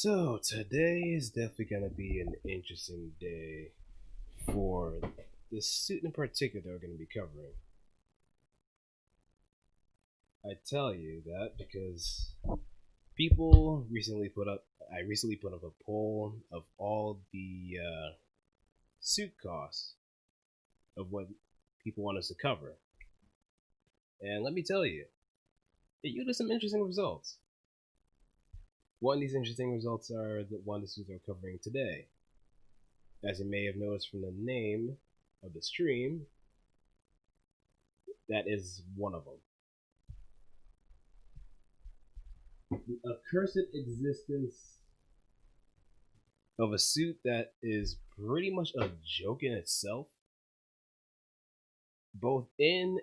So today is definitely gonna be an interesting day for the suit in particular that we're gonna be covering. I tell you that because people recently put up I recently put up a poll of all the suit costs of what people want us to cover. And let me tell you, it yielded some interesting results. One of these interesting results are the one the suits we're covering today. As you may have noticed from the name of the stream, that is one of them. The accursed existence of a suit that is pretty much a joke in itself, both in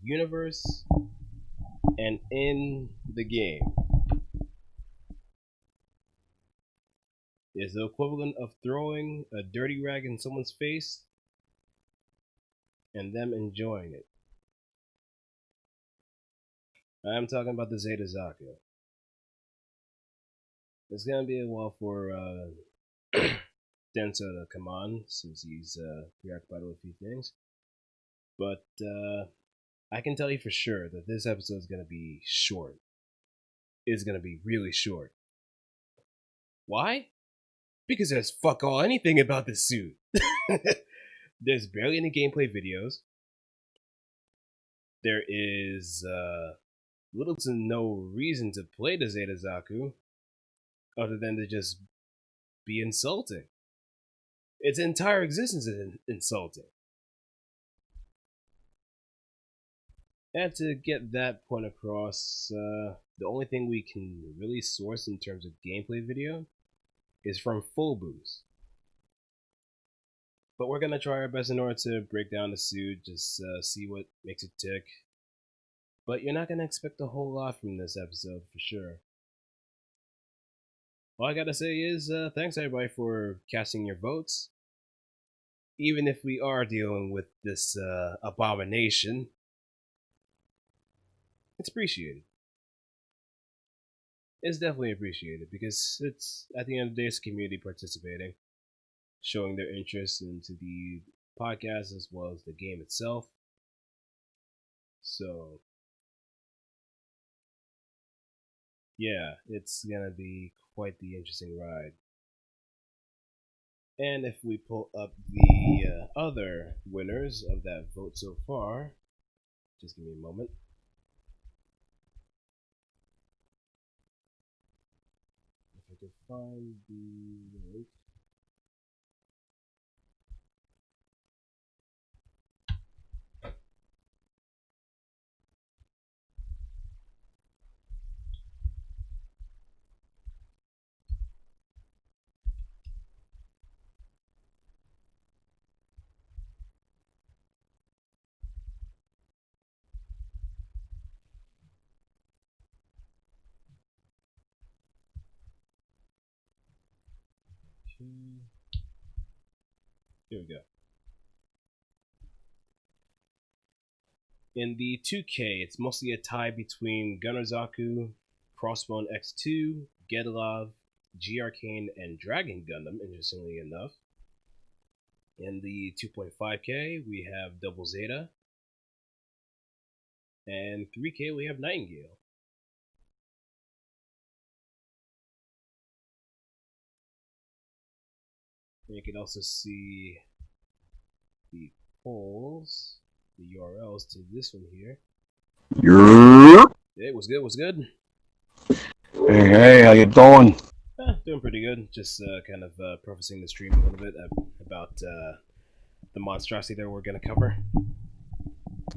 universe and in the game. Is the equivalent of throwing a dirty rag in someone's face and them enjoying it. I'm talking about the Zeta Zaku. It's gonna be a while for Densuo to come on since he's preoccupied with a few things. But I can tell you for sure that this episode is gonna be short. It's gonna be really short. Why? Because there's fuck all anything about this suit. There's barely any gameplay videos. There is little to no reason to play the Zeta Zaku other than to just be insulting. Its entire existence is insulting. And to get that point across, the only thing we can really source in terms of gameplay video is from Full Boost. But we're gonna try our best in order to break down the suit, just see what makes it tick. But you're not gonna expect a whole lot from this episode for sure. All I gotta say is thanks everybody for casting your votes. Even if we are dealing with this abomination, it's appreciated. It's definitely appreciated because it's at the end of the day, it's community participating, showing their interest into the podcast as well as the game itself. So, yeah, it's gonna be quite the interesting ride. And if we pull up the other winners of that vote so far, just give me a moment. If I can find the link. Here we go. In the 2K, it's mostly a tie between Gunner Zaku, Crossbone X2, Gedalov, G Arcane, and Dragon Gundam, interestingly enough. In the 2.5K, we have Double Zeta. And 3K, we have Nightingale. And you can also see the polls, the URLs to this one here. Hey, what's good? What's good? Hey, hey, how you doing? Doing pretty good. Just kind of prefacing the stream a little bit about the monstrosity that we're going to cover.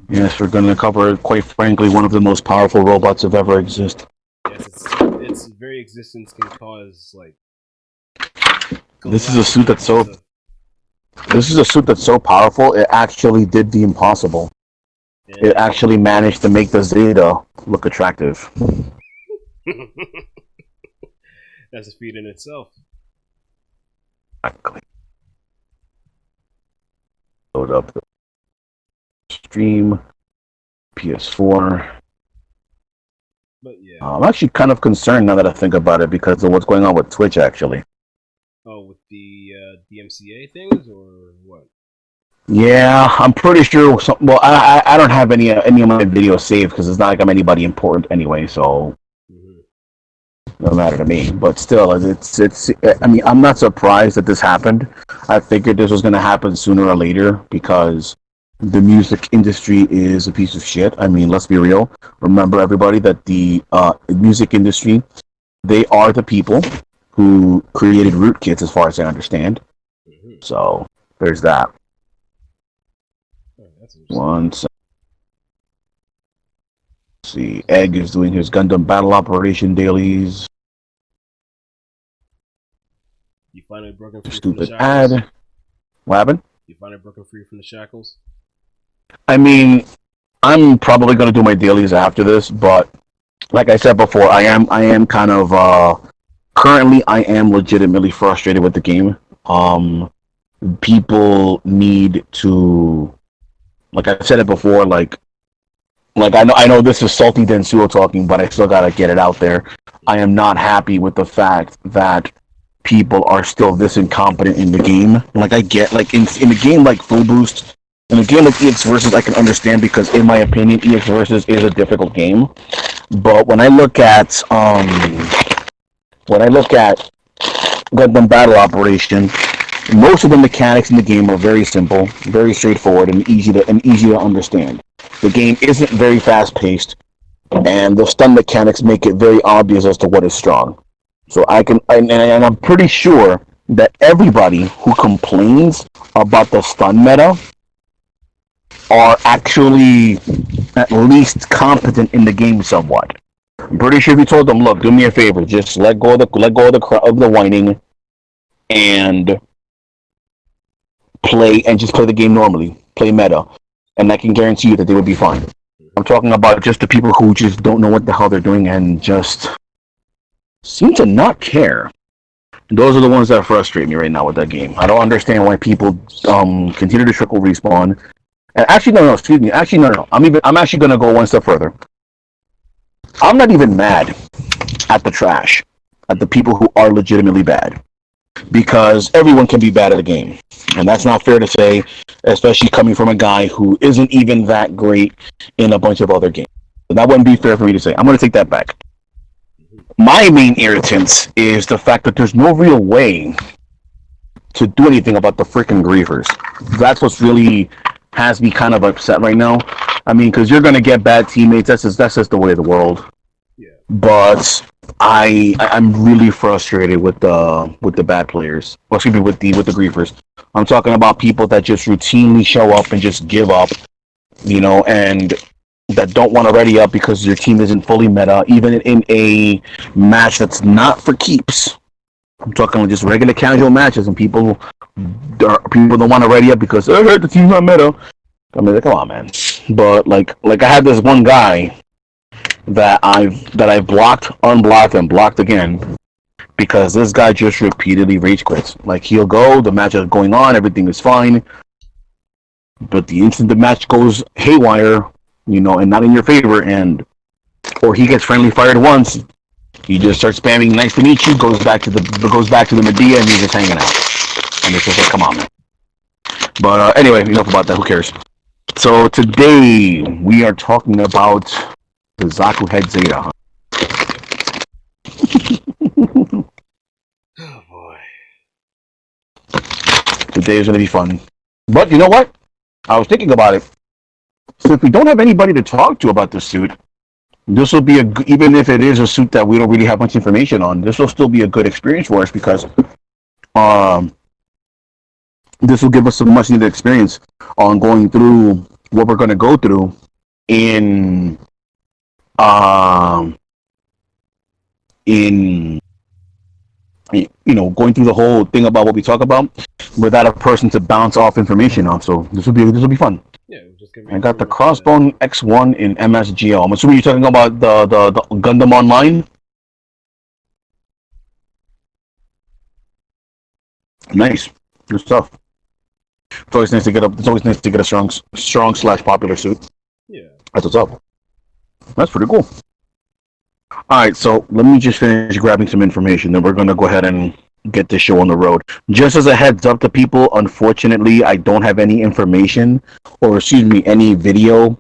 Yes, we're going to cover, quite frankly, one of the most powerful robots to ever exist. Yes, its very existence can cause like. This is a suit that's so. This is a suit that's so powerful. It actually did the impossible. Yeah. It actually managed to make the Zeta look attractive. That's a feat in itself. Exactly. Load up the stream. PS4. But yeah. I'm actually kind of concerned now that I think about it because of what's going on with Twitch, actually. Oh, with the DMCA things or what? Yeah, I'm pretty sure. Well, I don't have any of my videos saved because it's not like I'm anybody important anyway, so Mm-hmm. no matter to me. But still, it's. I mean, I'm not surprised that this happened. I figured this was going to happen sooner or later because the music industry is a piece of shit. I mean, let's be real. Remember, everybody, that the music industry, they are the people who created rootkits, as far as I understand. Mm-hmm. So there's that. Oh, that's interesting. One second. See, Egg is doing his Gundam Battle Operation dailies. You finally broken free from the Stupid shackles? ad. What happened? You finally broken free from the shackles? I mean, I'm probably gonna do my dailies after this, but like I said before, I am kind of currently I am legitimately frustrated with the game. People need to, like I said it before, like I know this is salty Densuo talking, but I still gotta get it out there. I am not happy with the fact that people are still this incompetent in the game. Like I get, like in a game like Full Boost, in a game like EX Versus, I can understand because in my opinion, EX Versus is a difficult game. But when I look at Gundam Battle Operation, most of the mechanics in the game are very simple, very straightforward, and easy to understand. The game isn't very fast paced, and the stun mechanics make it very obvious as to what is strong. So and I'm pretty sure that everybody who complains about the stun meta are actually at least competent in the game somewhat. I'm pretty sure if you told them, look, do me a favor, just let go of the whining and play the game normally, play meta, and I can guarantee you that they would be fine. I'm talking about just the people who just don't know what the hell they're doing and just seem to not care. Those are the ones that frustrate me right now with that game. I don't understand why people continue to trickle respawn. And actually, no, excuse me. Actually, no. I'm actually gonna go one step further. I'm not even mad at the trash, at the people who are legitimately bad, because everyone can be bad at a game, and that's not fair to say, especially coming from a guy who isn't even that great in a bunch of other games. So that wouldn't be fair for me to say. I'm gonna take that back. My main irritants is the fact that there's no real way to do anything about the freaking griefers. That's what's really has me kind of upset right now. I mean, because you're gonna get bad teammates. That's just the way of the world. Yeah. But I'm really frustrated with the bad players. Well, excuse me, with the griefers. I'm talking about people that just routinely show up and just give up, and that don't want to ready up because your team isn't fully meta, even in a match that's not for keeps. I'm talking just regular casual matches, and people don't want to ready up because the team's not meta. I mean, come on, man. But like I had this one guy that I've blocked, unblocked, and blocked again because this guy just repeatedly rage quits. Like he'll go, the match is going on, everything is fine, but the instant the match goes haywire, and not in your favor, or he gets friendly fired once, he just starts spamming "nice to meet you," goes back to the Medea, and he's just hanging out. And it's just like, come on, man. But anyway, enough about that. Who cares? So today we are talking about the Zaku head Zeta. Oh boy. Today is going to be fun. But you know what? I was thinking about it. So if we don't have anybody to talk to about this suit, this will be even if it is a suit that we don't really have much information on, this will still be a good experience for us because um, this will give us some much needed experience on going through what we're going to go through in um, in going through the whole thing about what we talk about without a person to bounce off information on. So this will be fun. Yeah, it was just gonna I be got the pretty much Crossbone X1 in MSGO. I'm assuming you're talking about the Gundam Online. Nice, good stuff. It's always nice to get up. It's always nice to get a strong slash popular suit. yeah. That's what's up. That's pretty cool. All right, so let me just finish grabbing some information, then we're going to go ahead and get this show on the road. Just as a heads up to people, unfortunately, I don't have any information, or excuse me, any video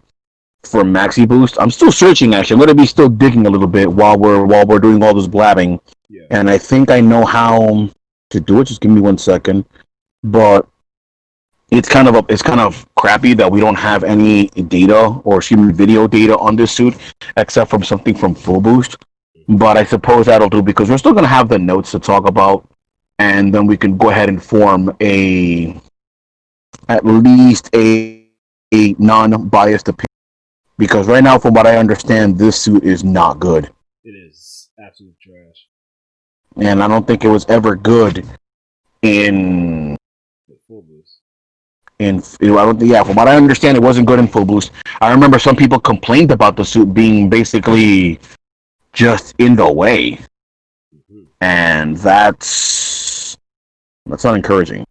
for Maxi Boost. I'm still searching. Actually, I'm going to be still digging a little bit while we're doing all this blabbing, Yeah. and I think I know how to do it. Just give me 1 second. But it's kind of crappy that we don't have any data or excuse me video data on this suit except from something from Full Boost. But I suppose that'll do because we're still gonna have the notes to talk about, and then we can go ahead and form a at least a non-biased opinion. Because right now, from what I understand, this suit is not good, It is absolute trash. and I don't think it was ever good in The full boost. I don't yeah, from what I understand, it wasn't good in Full Boost. I remember some people complained about the suit being basically just in the way, Mm-hmm. and that's not encouraging.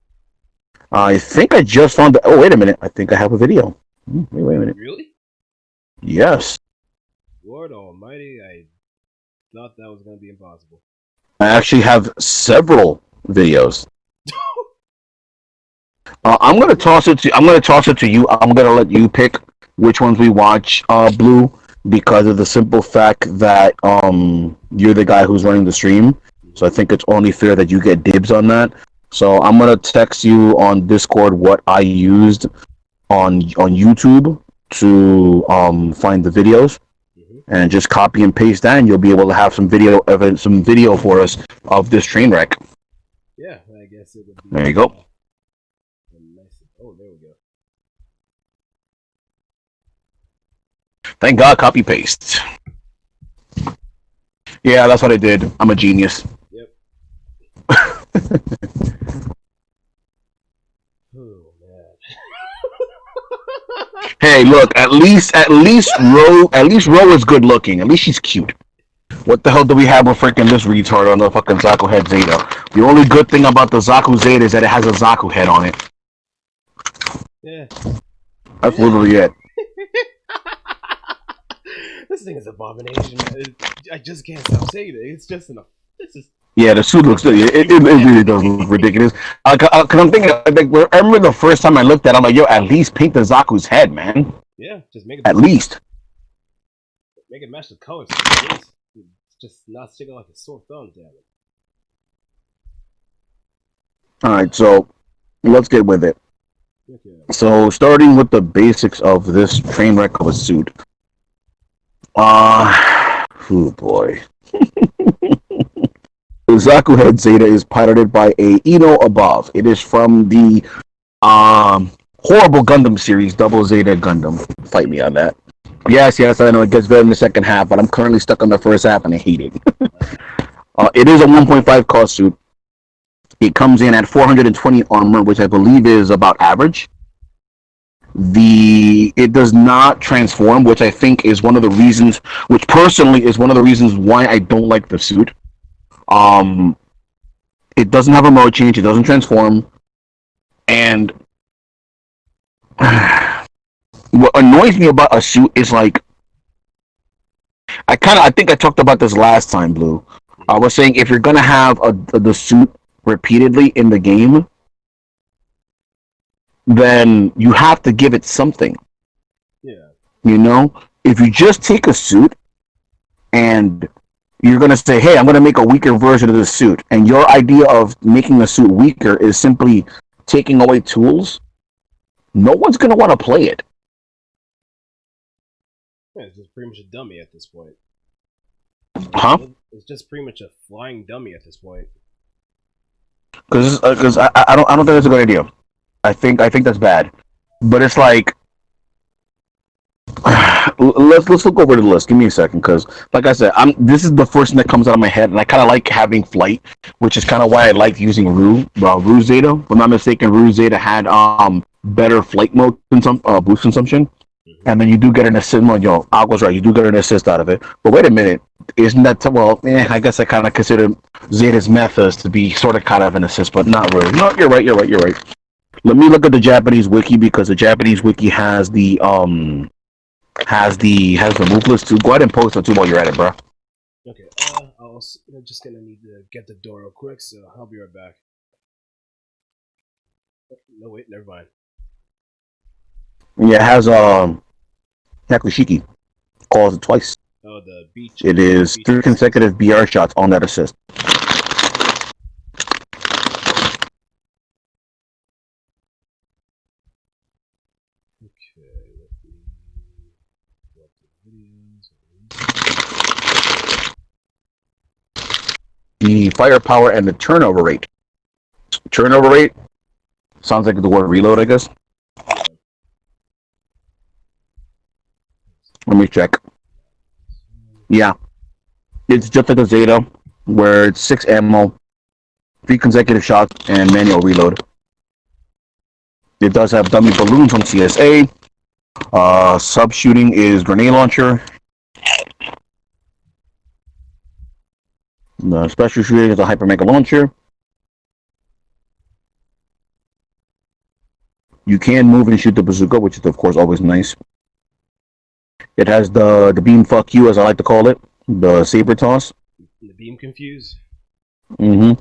I think I just found the. Oh, wait a minute! I think I have a video. Wait a minute. Really? Yes, Lord Almighty! I thought that was gonna be impossible. I actually have several videos. I'm gonna toss it to. I'm gonna toss it to you. I'm gonna let you pick which ones we watch. Blue, because of the simple fact that you're the guy who's running the stream. So I think it's only fair that you get dibs on that. So I'm gonna text you on Discord what I used on YouTube to find the videos, Mm-hmm. and just copy and paste that, and you'll be able to have some video evidence, some video for us of this train wreck. Yeah, I guess it would be. There you go. A nice. Oh, there we go. Thank God, copy paste. Yeah, that's what I did. I'm a genius. Yep. Oh man. Hey, look, at least Ro is good looking. At least she's cute. What the hell do we have with freaking this retard on the fucking Zaku head Zeta? The only good thing about the Zaku Zeta is that it has a Zaku head on it. Yeah. That's literally it. This thing is abomination. I just can't stop saying it. It's just enough. This is. Yeah, the suit looks it really does look ridiculous. Cause I'm thinking, like, I remember the first time I looked at it, I'm like, yo, at least paint the Zaku's head, man. Yeah, just make it. At least. Make it match the colors. It's just not sticking like a sore thumb, damn it. Alright, so let's get with it. Okay. So starting with the basics of this train wreck of a suit. Oh boy. The Zaku Head Zeta is piloted by a Ino Above. It is from the horrible Gundam series, Double Zeta Gundam. Fight me on that. Yes, I know it gets better in the second half, but I'm currently stuck on the first half and I hate it. It is a 1.5 cost suit. It comes in at 420 armor, which I believe is about average. It does not transform, which I think is one of the reasons, which personally is one of the reasons why I don't like the suit. It doesn't have a mode change. It doesn't transform, and what annoys me about a suit is like I think I talked about this last time, Blue. I was saying if you're gonna have the suit repeatedly in the game, then you have to give it something. Yeah. You know, if you just take a suit and you're going to say, hey, I'm going to make a weaker version of the suit, and your idea of making a suit weaker is simply taking away tools, no one's going to want to play it. Yeah, it's just pretty much a dummy at this point. Huh? It's just pretty much a flying dummy at this point. Because I don't think that's a good idea. I think that's bad. But it's like, let's look over the list. Give me a second, because like I said, this is the first thing that comes out of my head, and I kind of like having flight, which is kind of why I like using Ru Zeta. If I'm not mistaken, Ru Zeta had better flight mode boost consumption, and then you do get an assist. Well, yo, Aqua's right, you do get an assist out of it. But wait a minute, isn't that I guess I kind of consider Zeta's methods to be sort of kind of an assist, but not really. No, you're right. Let me look at the Japanese wiki, because the Japanese wiki has the move list too. Go ahead and post it too while you're at it, bro. Okay, I'm just gonna need to get the door real quick, so I'll be right back. No, wait, never mind. Yeah, it has Yakushiki. Calls it twice. Oh, the It is beach 3 assist. consecutive BR shots on that assist. Okay, let me pull up the videos. The firepower and the turnover rate. Turnover rate sounds like the word reload, I guess. Yeah. Let me check. Yeah, it's just like a Zeta, where it's 6 ammo, 3 consecutive shots, and manual reload. It does have dummy balloons from CSA. Sub shooting is grenade launcher. The special shooting is a hyper mega launcher. You can move and shoot the bazooka, which is of course always nice. It has the beam fuck you, as I like to call it, the saber toss. The beam confuse. Mm-hmm.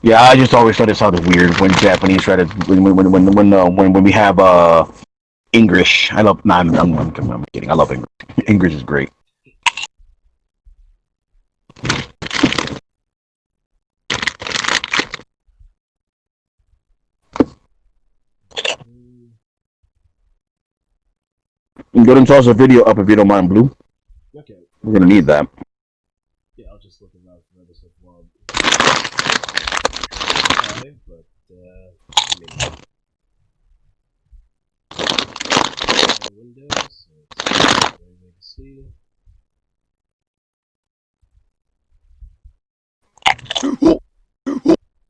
Yeah, I just always thought it sounded weird when Japanese try to when we have English. I love. Nah, I'm kidding. I love English. English is great. You go and toss a video up if you don't mind, Blue. Okay. We're gonna need that. Yeah, I'll just look around for other stuff while live, but Windows, so it's very to see.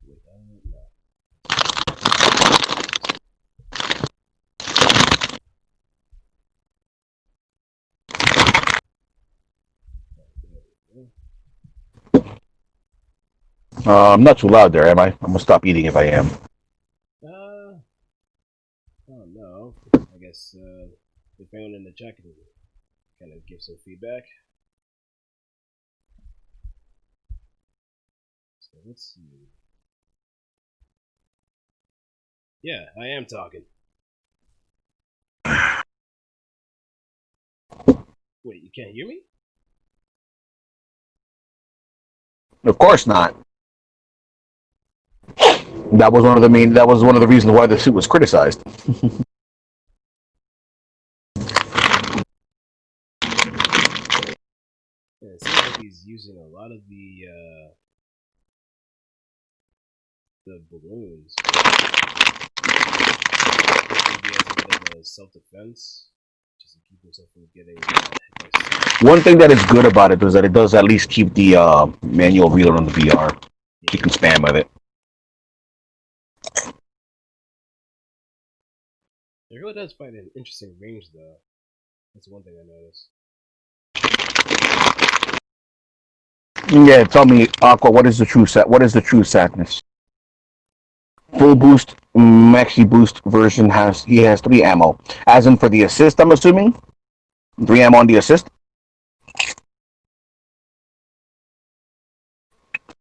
Wait, no. I'm not too loud there, am I? I'm gonna stop eating if I am. Oh no. I guess if anyone in the chat can kind of give some feedback. So let's see. Yeah, I am talking. Wait, you can't hear me? Of course not. That was one of the main. That was one of the reasons why the suit was criticized. Yeah, it seems like he's using a lot of the balloons. Maybe as a bit of self-defense, just to keep himself from getting One thing that is good about it is that it does at least keep the manual reload on the VR. You can spam with it. It really does find an interesting range, though. That's one thing I noticed. Yeah, tell me, Aqua, what is the true set? What is the true sadness? Full boost, maxi boost version has 3 ammo, as in for the assist. I'm assuming 3 ammo on the assist.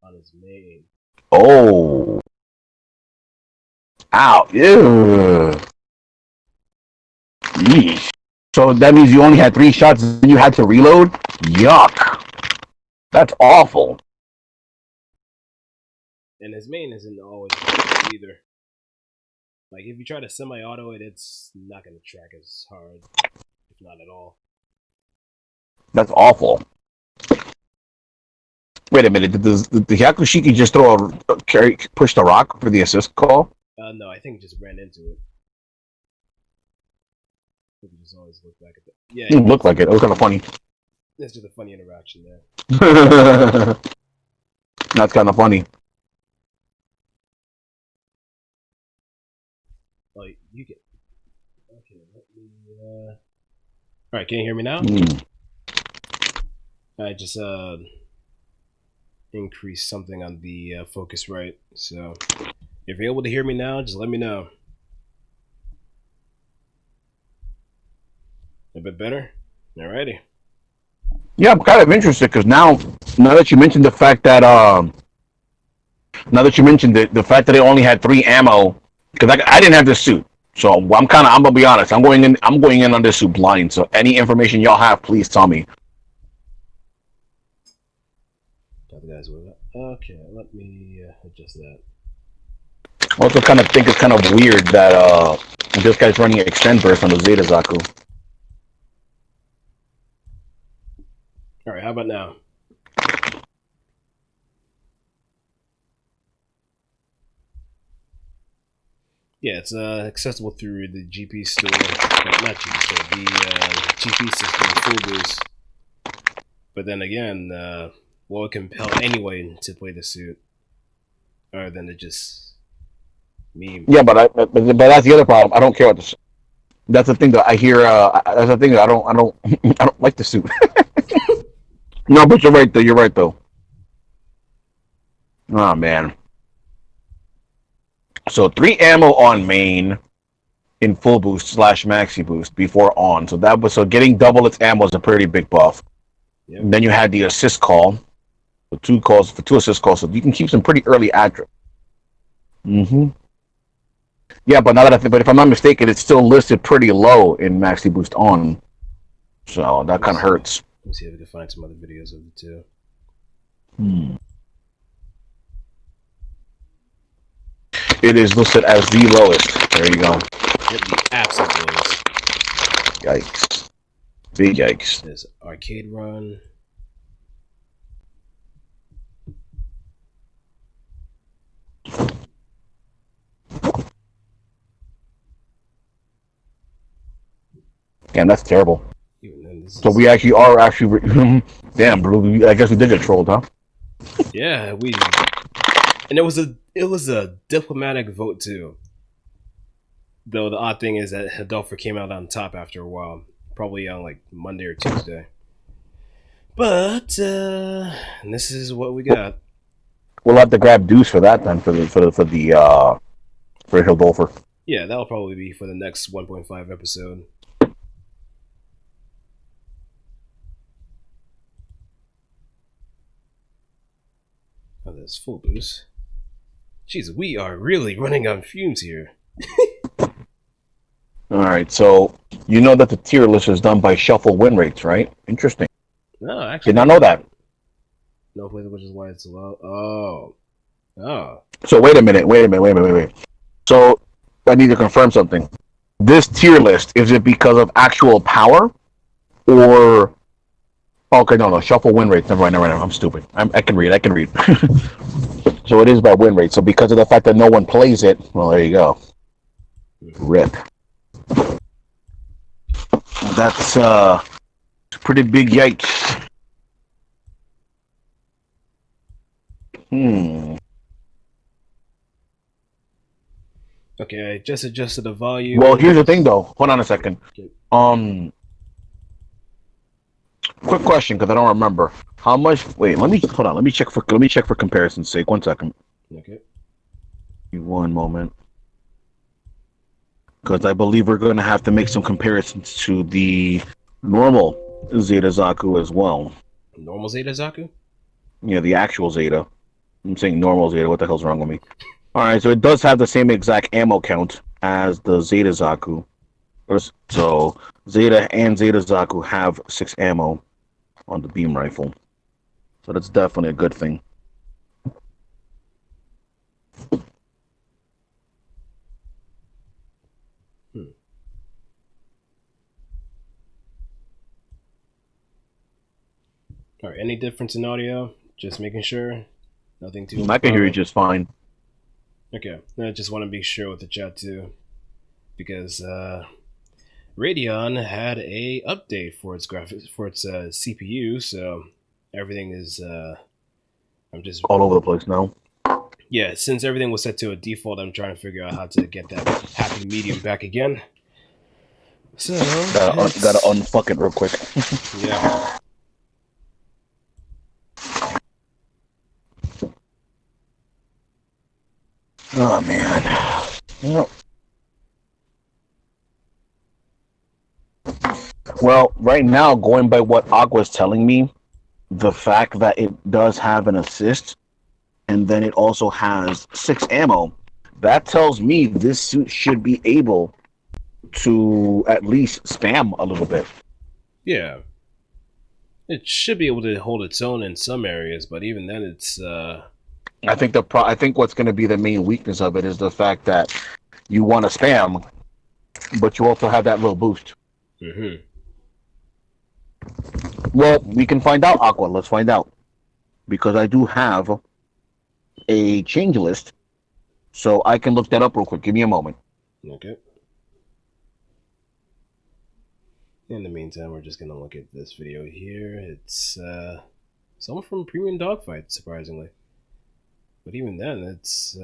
On his main. Oh, ow, ew. Yeesh. So that means you only had 3 shots and you had to reload? Yuck. That's awful. And his main isn't always either. Like, if you try to semi-auto it, it's not going to track as hard, if not at all. That's awful. Wait a minute, did the Yakushiki just push the rock for the assist call? No, I think just ran into it. I think just always look back at that. Yeah, It looked like it. It was kind of funny. It's just a funny interaction there. That's kind of funny. Oh, you get. Okay, let me. Alright, can you hear me now? I just increased something on the focus right. So if you're able to hear me now, just let me know. A bit better? Alrighty. Yeah, I'm kind of interested because now that you mentioned the fact that now that you mentioned the fact that they only had 3 ammo, because I didn't have this suit, so I'm gonna be honest. I'm going in on this suit blind. So any information y'all have, please tell me. Other guys with it. Okay, let me adjust that. I also kind of think it's kind of weird that this guy's running extend burst on the Zeta Zaku. All right, how about now? Yeah, it's accessible through the GP store, not GP store, the GP system, full boost. But then again, what would compel anyone to play the suit, other than to just meme? Yeah, but that's the other problem. I don't care what this. That's the thing that I hear. That's the thing that I don't I don't like the suit. No, but you're right though. You're right though. Oh man. So 3 ammo on main in full boost slash maxi boost before on. So that was so getting double its ammo is a pretty big buff. Yep. And then you had the assist call, for 2 assist calls, so you can keep some pretty early address. Mm-hmm. Yeah, but now that but if I'm not mistaken, it's still listed pretty low in maxi boost on. So that kind of hurts. Let me see if I can find some other videos of it too. It is listed as the lowest. There you go. Yep, the absolute lowest. Yikes. Big yikes. There's arcade run. Damn, that's terrible. So is... we actually damn, bro. I guess we did get trolled, huh? Yeah, and it was a diplomatic vote too. Though the odd thing is that Hidalgo came out on top after a while, probably on like Monday or Tuesday. But this is what we got. We'll have to grab Deuce for that then for Hildolfer. Yeah, that'll probably be for the next 1.5 episode. Oh, that's full boost. Jeez, we are really running on fumes here. Alright, so you know that the tier list is done by shuffle win rates, right? Interesting. No, actually. Did not know that. No play, which is why it's low. Oh. Oh. So wait a minute. So I need to confirm something. This tier list, is it because of actual power? Or okay, no, shuffle win rates. Never mind. I'm stupid. I can read. So it is by win rate. So because of the fact that no one plays it, well, there you go. Rip. That's pretty big yikes. Okay, I just adjusted the volume. Well, here's the thing, though. Hold on a second. Okay. Quick question, because I don't remember how much. Wait, let me hold on. Let me check for comparison's sake. 1 second. Okay. 1 moment. Because I believe we're going to have to make some comparisons to the normal Zeta Zaku as well. Normal Zeta Zaku? Yeah, the actual Zeta. I'm saying normal Zeta. What the hell's wrong with me? Alright, so it does have the same exact ammo count as the Zeta Zaku. So Zeta and Zeta Zaku have 6 ammo on the beam rifle. So that's definitely a good thing. Alright, any difference in audio? Just making sure. Nothing too. I can hear you just fine. Okay, I just want to be sure with the chat too, because Radeon had a update for its graphics for its CPU, so everything is I'm just all over the place now. Yeah, since everything was set to a default, I'm trying to figure out how to get that happy medium back again. So gotta unfuck it real quick. Yeah. Oh man. Well, Well, right now, going by what Aqua's telling me, the fact that it does have an assist and then it also has 6 ammo, that tells me this suit should be able to at least spam a little bit. Yeah, it should be able to hold its own in some areas, but even then, it's I think what's going to be the main weakness of it is the fact that you want to spam, but you also have that little boost. mm-hmm. Well, we can find out, Aqua. Let's find out because I do have a change list, so I can look that up real quick. Give me a moment. Okay. In the meantime, we're just gonna look at this video here. It's someone from Premium Dogfight, surprisingly. But even then, it's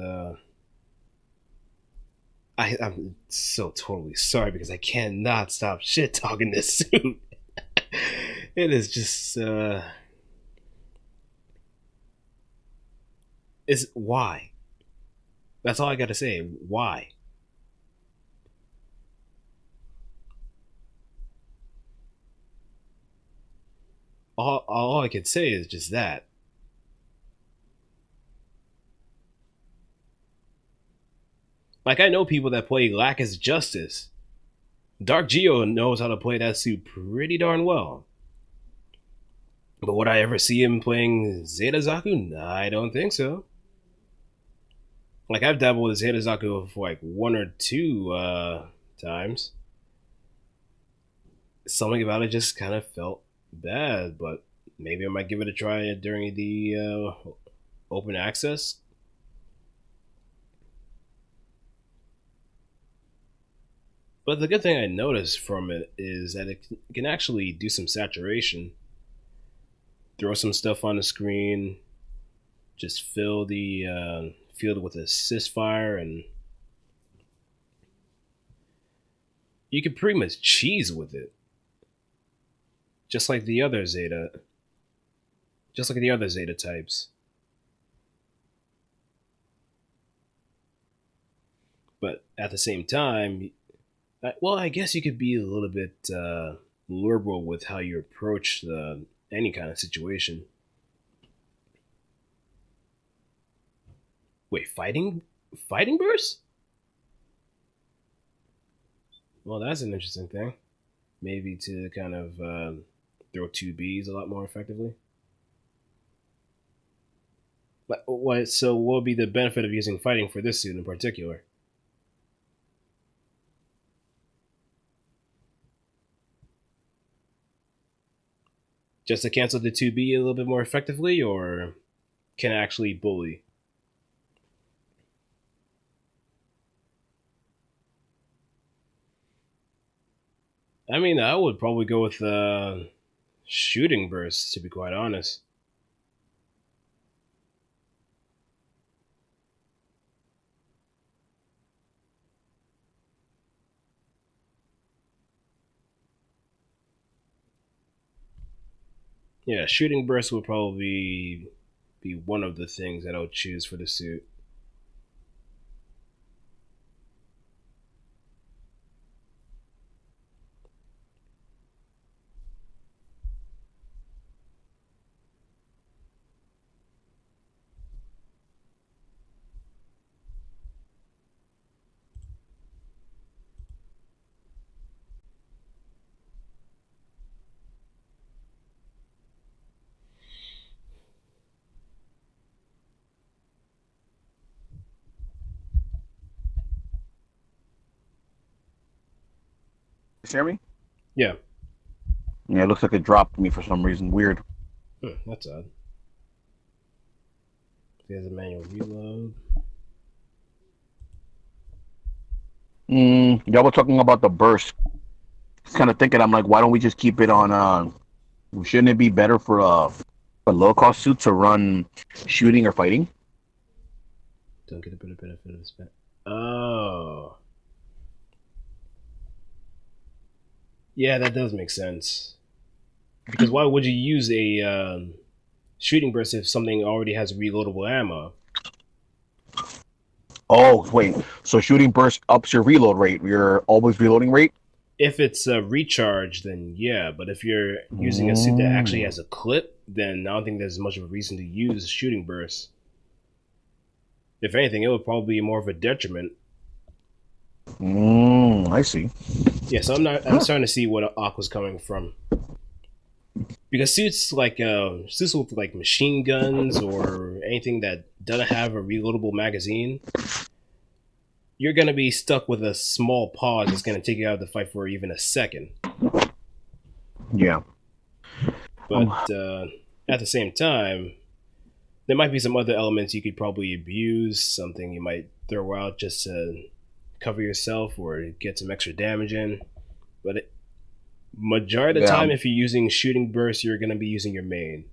I'm so totally sorry because I cannot stop shit talking this suit. It is just is why. That's all I gotta say. Why? All I can say is just that. Like, I know people that play Lack as Justice. Dark Geo knows how to play that suit pretty darn well. But would I ever see him playing Zeta Zaku? Nah, I don't think so. Like, I've dabbled with Zeta Zaku for like one or two times. Something about it just kind of felt bad, but maybe I might give it a try during the open access. But the good thing I noticed from it is that it can actually do some saturation, throw some stuff on the screen, just fill the field with assist fire, and you can pretty much cheese with it, just like the other Zeta, just like the other Zeta types. But at the same time, well, I guess you could be a little bit liberal with how you approach any kind of situation. Wait, fighting burst? Well, that's an interesting thing. Maybe to kind of throw 2Bs a lot more effectively. But what? So, what would be the benefit of using fighting for this suit in particular? Just to cancel the 2B a little bit more effectively, or can actually bully? I mean, I would probably go with shooting bursts, to be quite honest. Yeah, shooting burst would probably be one of the things that I would choose for the suit. You hear me? Yeah. Yeah, it looks like it dropped me for some reason. Weird. That's odd. There's a manual reload. Y'all were talking about the burst. Just kind of thinking, I'm like, why don't we just keep it on? Shouldn't it be better for a low cost suit to run shooting or fighting? Don't get a better benefit of this. Oh. Yeah, that does make sense. Because why would you use a shooting burst if something already has reloadable ammo? Oh, wait. So shooting burst ups your reload rate, your always reloading rate? If it's a recharge, then yeah. But if you're using a suit that actually has a clip, then I don't think there's much of a reason to use shooting bursts. If anything, it would probably be more of a detriment. I see. Yeah, so I'm starting to see what Aqua's coming from. Because suits with like machine guns or anything that doesn't have a reloadable magazine, you're gonna be stuck with a small pause that's gonna take you out of the fight for even a second. Yeah. But at the same time, there might be some other elements you could probably abuse, something you might throw out just to cover yourself or get some extra damage in. But majority of the time, if you're using shooting bursts, you're going to be using your main.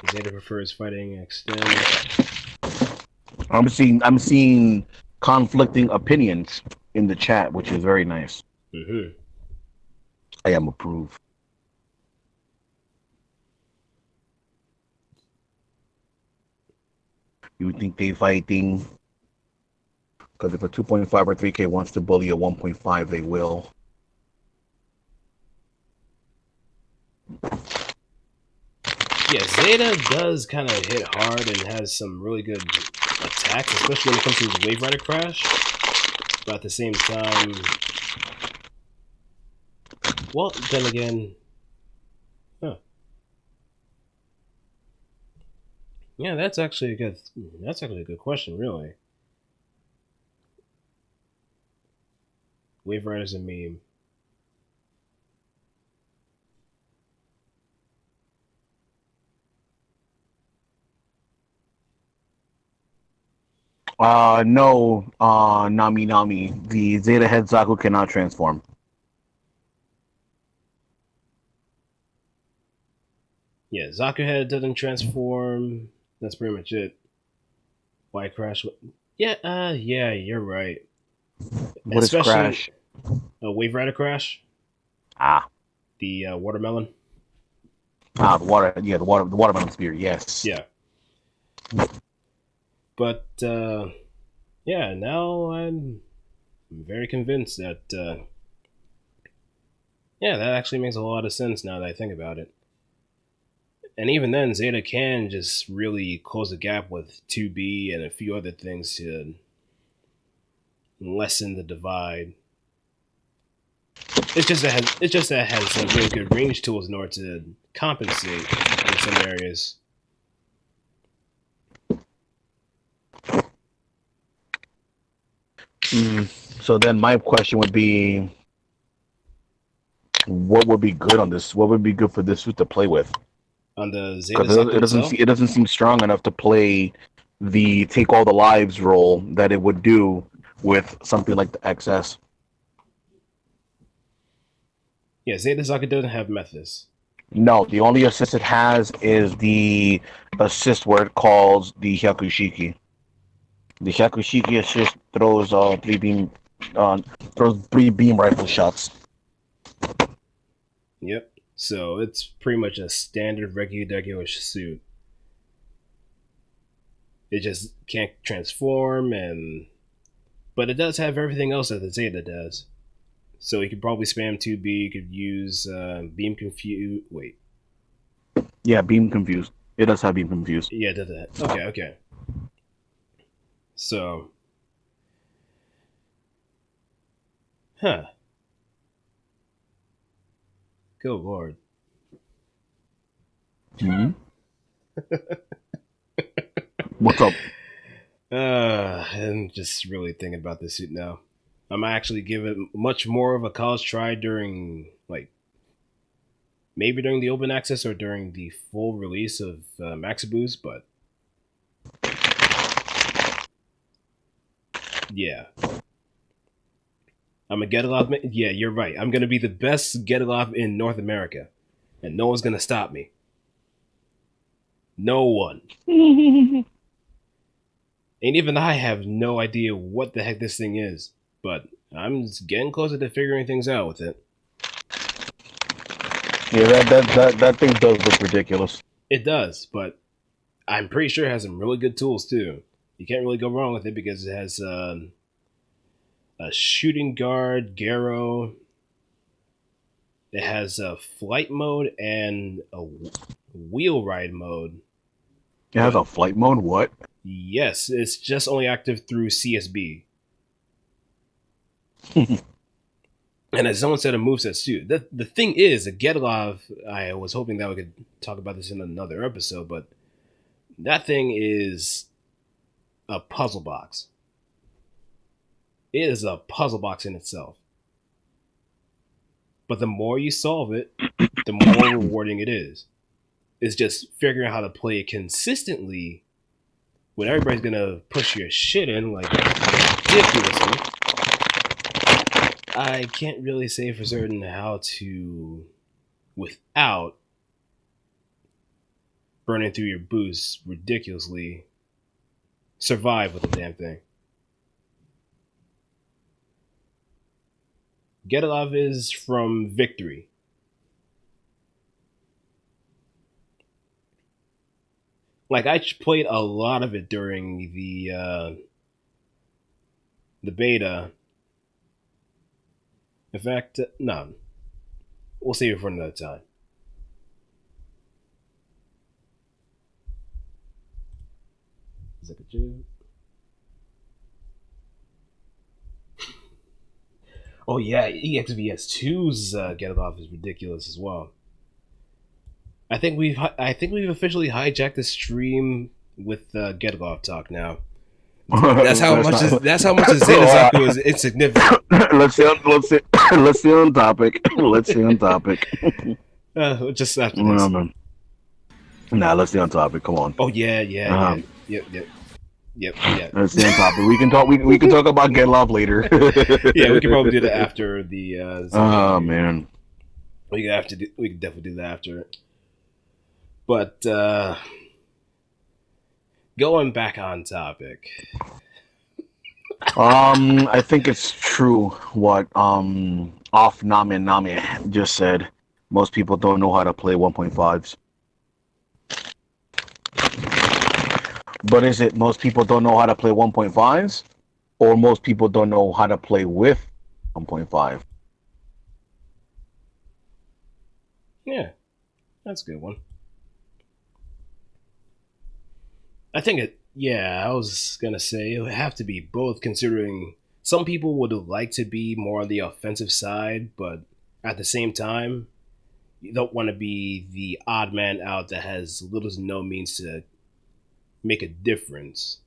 Zeta prefers fighting extend. I'm seeing conflicting opinions in the chat, which is very nice. Mm-hmm. I am approved. You think they fighting? Because if a 2.5 or 3K wants to bully a 1.5, they will. Yeah, Zeta does kind of hit hard and has some really good attacks, especially when it comes to his Wave Rider Crash. But at the same time, well, then again, yeah, that's actually a good question, really. Wave Rider's a meme. No, Nami. The Zeta Head Zaku cannot transform. Yeah, Zaku Head doesn't transform. That's pretty much it. Why Crash? Yeah, you're right. What is Crash? A Wave Rider Crash. The watermelon. The water. Yeah, the watermelon spear. Yes. Yeah. But yeah, now I'm very convinced that yeah, that actually makes a lot of sense now that I think about it. And even then, Zeta can just really close the gap with 2B and a few other things to lessen the divide. It's just that it has some really good range tools in order to compensate in some areas. So then my question would be, what would be good on this? What would be good for this suit to play with? On the Zeta Zaku it doesn't seem strong enough to play the take all the lives role that it would do with something like the XS. Yeah, Zeta Zaku doesn't have methods. No, the only assist it has is the assist where it calls the Hyakushiki. The Hyakushiki assist throws three beam rifle shots. Yep. So it's pretty much a standard regular suit. It just can't transform, but it does have everything else that the Zeta does. So you could probably spam 2B. You could use beam confuse. Wait. Yeah, beam confused. It does have beam confused. Yeah, it does that. Okay. So, good lord. Mm-hmm. What's up? I'm just really thinking about this suit now. I might actually give it much more of a college try during, like, maybe during the open access or during the full release of Maxiboost, but yeah. I'm a Get-A-Lot. Yeah, you're right. I'm going to be the best Get-A-Lot in North America, and no one's going to stop me. No one. And even I have no idea what the heck this thing is, but I'm just getting closer to figuring things out with it. Yeah, that thing does look ridiculous. It does, but I'm pretty sure it has some really good tools too. You can't really go wrong with it because it has a shooting guard, Garo. It has a flight mode and a wheel ride mode. It has But a flight mode. What? yes, it's just only active through CSB. And as someone said, a moveset too. The thing is, a Getlov, I was hoping that we could talk about this in another episode, but that thing is a puzzle box. It is a puzzle box in itself. But the more you solve it, the more rewarding it is. It's just figuring out how to play it consistently when everybody's gonna push your shit in like ridiculously. I can't really say for certain how to, without burning through your boosts ridiculously, survive with the damn thing. Getalov is from Victory. Like I played a lot of it during the beta. In fact, no, we'll save it for another time. Is that a joke? Oh yeah, EXVS2's Getalov is ridiculous as well. I think we've officially hijacked the stream with Getalov talk now. That's how much is Zeta Zaku is insignificant. Let's stay on topic. Let's stay on topic. Just after this. Nah, let's stay on topic. Come on. Oh yeah. Yep. Let's stay on topic. We can talk. We can talk about Get Love later. Yeah, we can probably do that after the. Oh man. We can definitely do that after it. But going back on topic. I think it's true what off Nami just said. Most people don't know how to play 1.5s. But is it most people don't know how to play 1.5s, or most people don't know how to play with 1.5? Yeah, that's a good one. I think it. Yeah, I was gonna say it would have to be both, considering some people would like to be more on the offensive side, but at the same time, you don't want to be the odd man out that has little to no means to make a difference.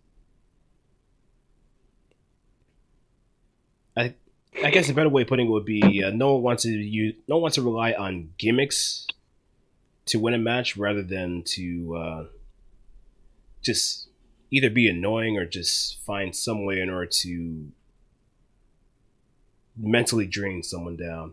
I guess a better way of putting it would be no one wants to rely on gimmicks to win a match rather than to just either be annoying or just find some way in order to mentally drain someone down.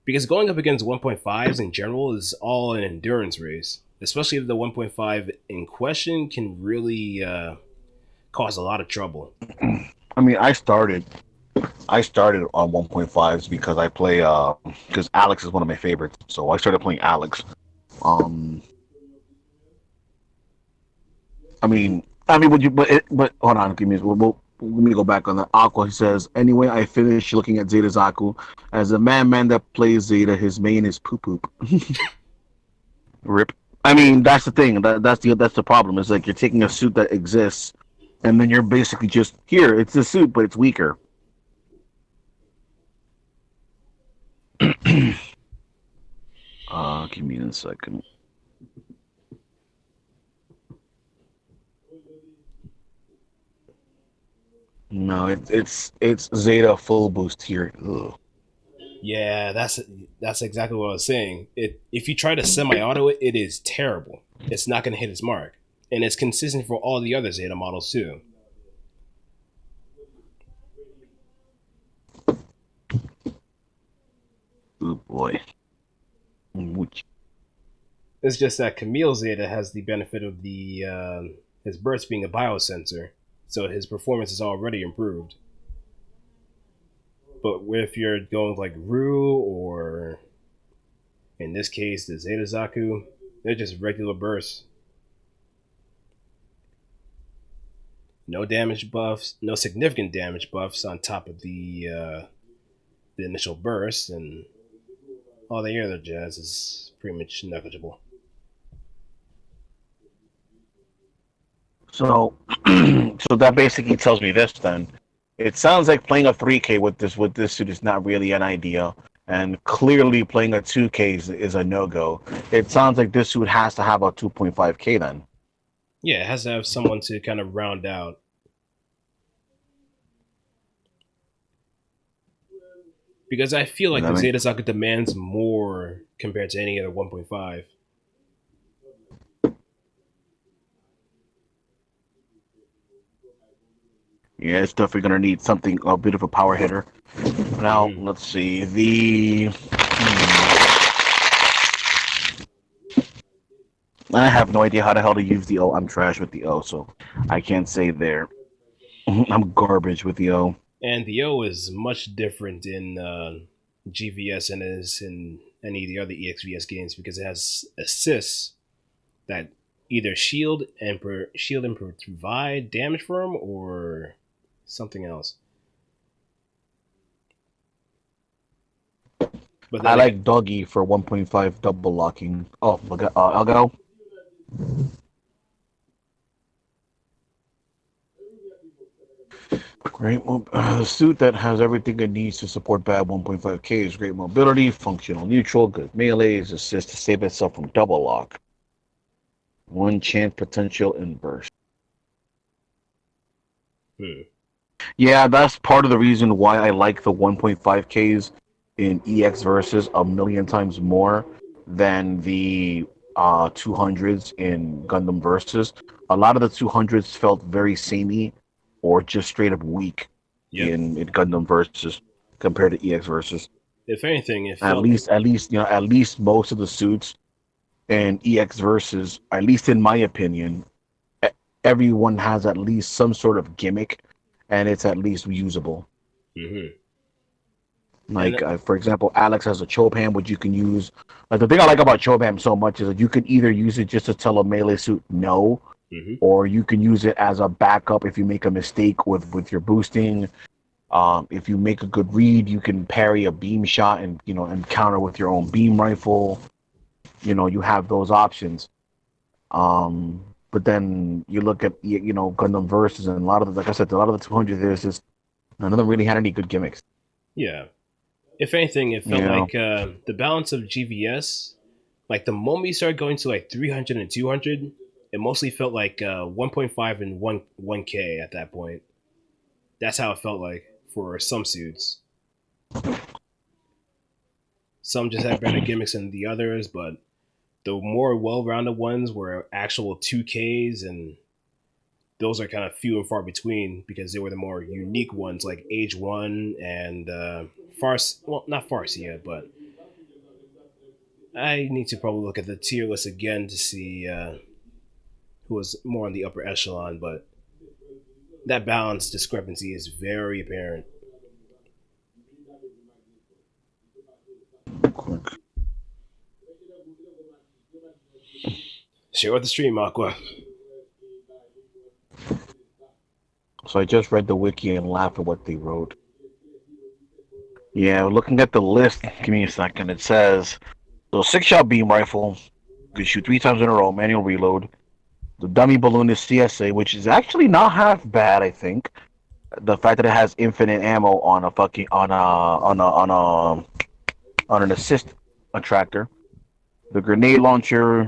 Because going up against 1.5s in general is all an endurance race, especially if the 1.5 in question can really cause a lot of trouble. I mean, I started on 1.5s because I play because Alex is one of my favorites, so I started playing Alex. But hold on, let me go back on that. Aqua, he says, anyway, I finished looking at Zeta Zaku. As a man that plays Zeta, his main is poop poop. Rip. I mean, that's the thing. That's the problem. It's like you're taking a suit that exists, and then you're basically just here. It's a suit, but it's weaker. Give me a second. No, it's Zeta full boost here. Ugh. Yeah, that's exactly what I was saying. If you try to semi-auto it, it is terrible. It's not going to hit its mark, and it's consistent for all the other Zeta models too. Oh boy. It's just that Camille Zeta has the benefit of the his burst being a biosensor, so his performance is already improved. But if you're going with like Rue or in this case the Zeta Zaku, they're just regular bursts. No damage buffs, no significant damage buffs on top of the initial burst, and all the other jazz is pretty much negligible. So, so that basically tells me this. Then, it sounds like playing a 3K with this suit is not really an idea, and clearly playing a 2K is a no go. It sounds like this suit has to have a 2.5K then. Yeah, it has to have someone to kind of round out. Because I feel Does like that the make Zeta Zaku demands more compared to any other 1.5. Yeah, it's definitely gonna need something a bit of a power hitter. Now, Mm-hmm. let's see I have no idea how the hell to use the O. I'm trash with the O, so I can't say there. I'm garbage with the O. And the O is much different in GVS than it is in any of the other EXVS games because it has assists that either shield and provide damage for him or something else. But I then again, like Doggy for 1.5 double locking. Oh, look at Elgo. The suit that has everything it needs to support bad 1.5K is great mobility, functional neutral, good melees, assist to save itself from double lock. One chance potential in burst. hmm, Yeah, that's part of the reason why I like the 1.5Ks in EX versus a million times more than the 200s in Gundam versus. A lot of the 200s felt very samey or just straight up weak yep. in Gundam versus compared to EX versus. If anything, it At felt least, at least, at least most of the suits in EX versus, at least in my opinion, e- everyone has at least some sort of gimmick, and it's at least usable. hmm Like, and for example, Alex has a Chobham, which you can use. Like, the thing I like about Chobham so much is that you can either use it just to tell a melee suit no, hmm or you can use it as a backup if you make a mistake with your boosting. If you make a good read, you can parry a beam shot and and counter with your own beam rifle. You have those options. But then you look at Gundam versus, and a lot of like I said, a lot of the 200 there's just none of them really had any good gimmicks. yeah. If anything, it felt Yeah. like the balance of GVS, like the moment you started going to like 300 and 200, it mostly felt like 1.5 and 1K at that point. That's how it felt like for some suits. Some just had better gimmicks than the others, but the more well-rounded ones were actual 2Ks, and those are kind of few and far between because they were the more unique ones, like Age One and Farce. Well, not Farcia, but I need to probably look at the tier list again to see who was more on the upper echelon. But that balance discrepancy is very apparent. Share with the stream, Aqua. So I just read the wiki and laughed at what they wrote. Yeah, looking at the list, give me a second. It says so 6-shot beam rifle, you can shoot 3 times in a row, manual reload. The dummy balloon is CSA, which is actually not half bad, I think. The fact that it has infinite ammo on a fucking on an assist attractor. The grenade launcher,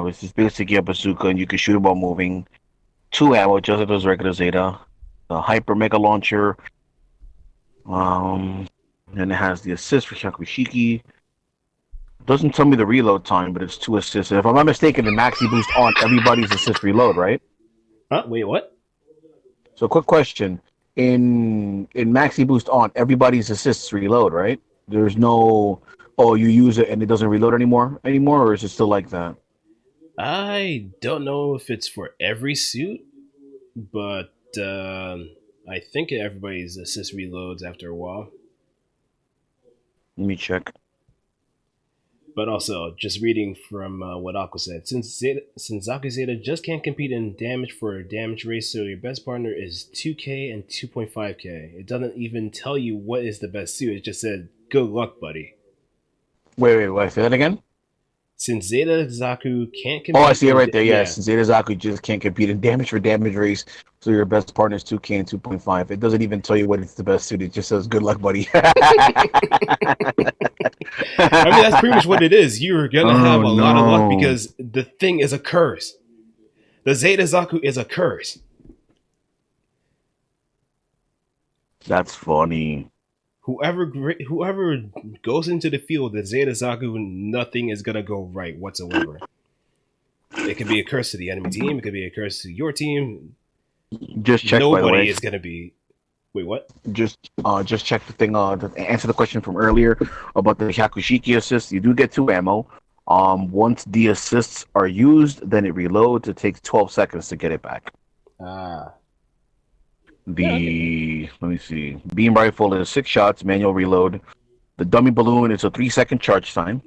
which is basically a bazooka, and you can shoot it while moving. 2 ammo, just as regular Zeta. The hyper mega launcher, and it has the assist for Shakushiki. Doesn't tell me the reload time, but it's 2 assists. If I'm not mistaken, the maxi boost on everybody's assist reload, right? Huh? Wait, what? So, quick question: in maxi boost on everybody's assists reload, right? There's no you use it and it doesn't reload anymore, or is it still like that? I don't know if it's for every suit, but I think everybody's assist reloads after a while. Let me check. But also, just reading from what Aqua said, since Zaku Zeta just can't compete in damage for a damage race, so your best partner is 2K and 2.5K. It doesn't even tell you what is the best suit. It just said, "Good luck, buddy." Wait. Say that again. Since Zeta Zaku can't Oh, I compete see it in right there. yeah, Yes, Zeta Zaku just can't compete in damage for damage race. So your best partner is 2K and 2.5. It doesn't even tell you what is the best suit. It just says good luck, buddy. I mean that's pretty much what it is. You're gonna have Oh a lot of luck no, because the thing is a curse. The Zeta Zaku is a curse. that's funny. Whoever goes into the field with Zeta Zaku, nothing is gonna go right whatsoever. It could be a curse to the enemy team. It could be a curse to your team. Just check, by the Nobody way. is gonna be. Wait, what? Just check the thing. To answer the question from earlier about the Hyakushiki assist, you do get 2 ammo. Once the assists are used, then it reloads. It takes 12 seconds to get it back. Ah, yeah, okay. The let me see. Beam rifle is 6 shots, manual reload. The dummy balloon is a 3-second charge time.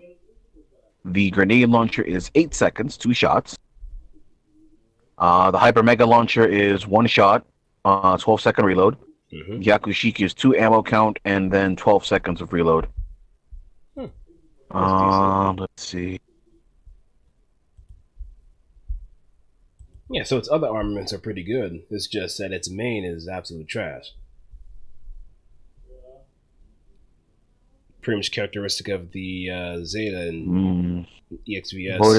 The grenade launcher is 8 seconds, 2 shots. The hyper mega launcher is 1 shot, 12-second reload. Mm-hmm. Yakushiki is 2 ammo count and then 12 seconds of reload. That's decent. Let's see. Yeah, so its other armaments are pretty good. It's just that its main is absolute trash. Pretty much characteristic of the Zeta and But EXVS.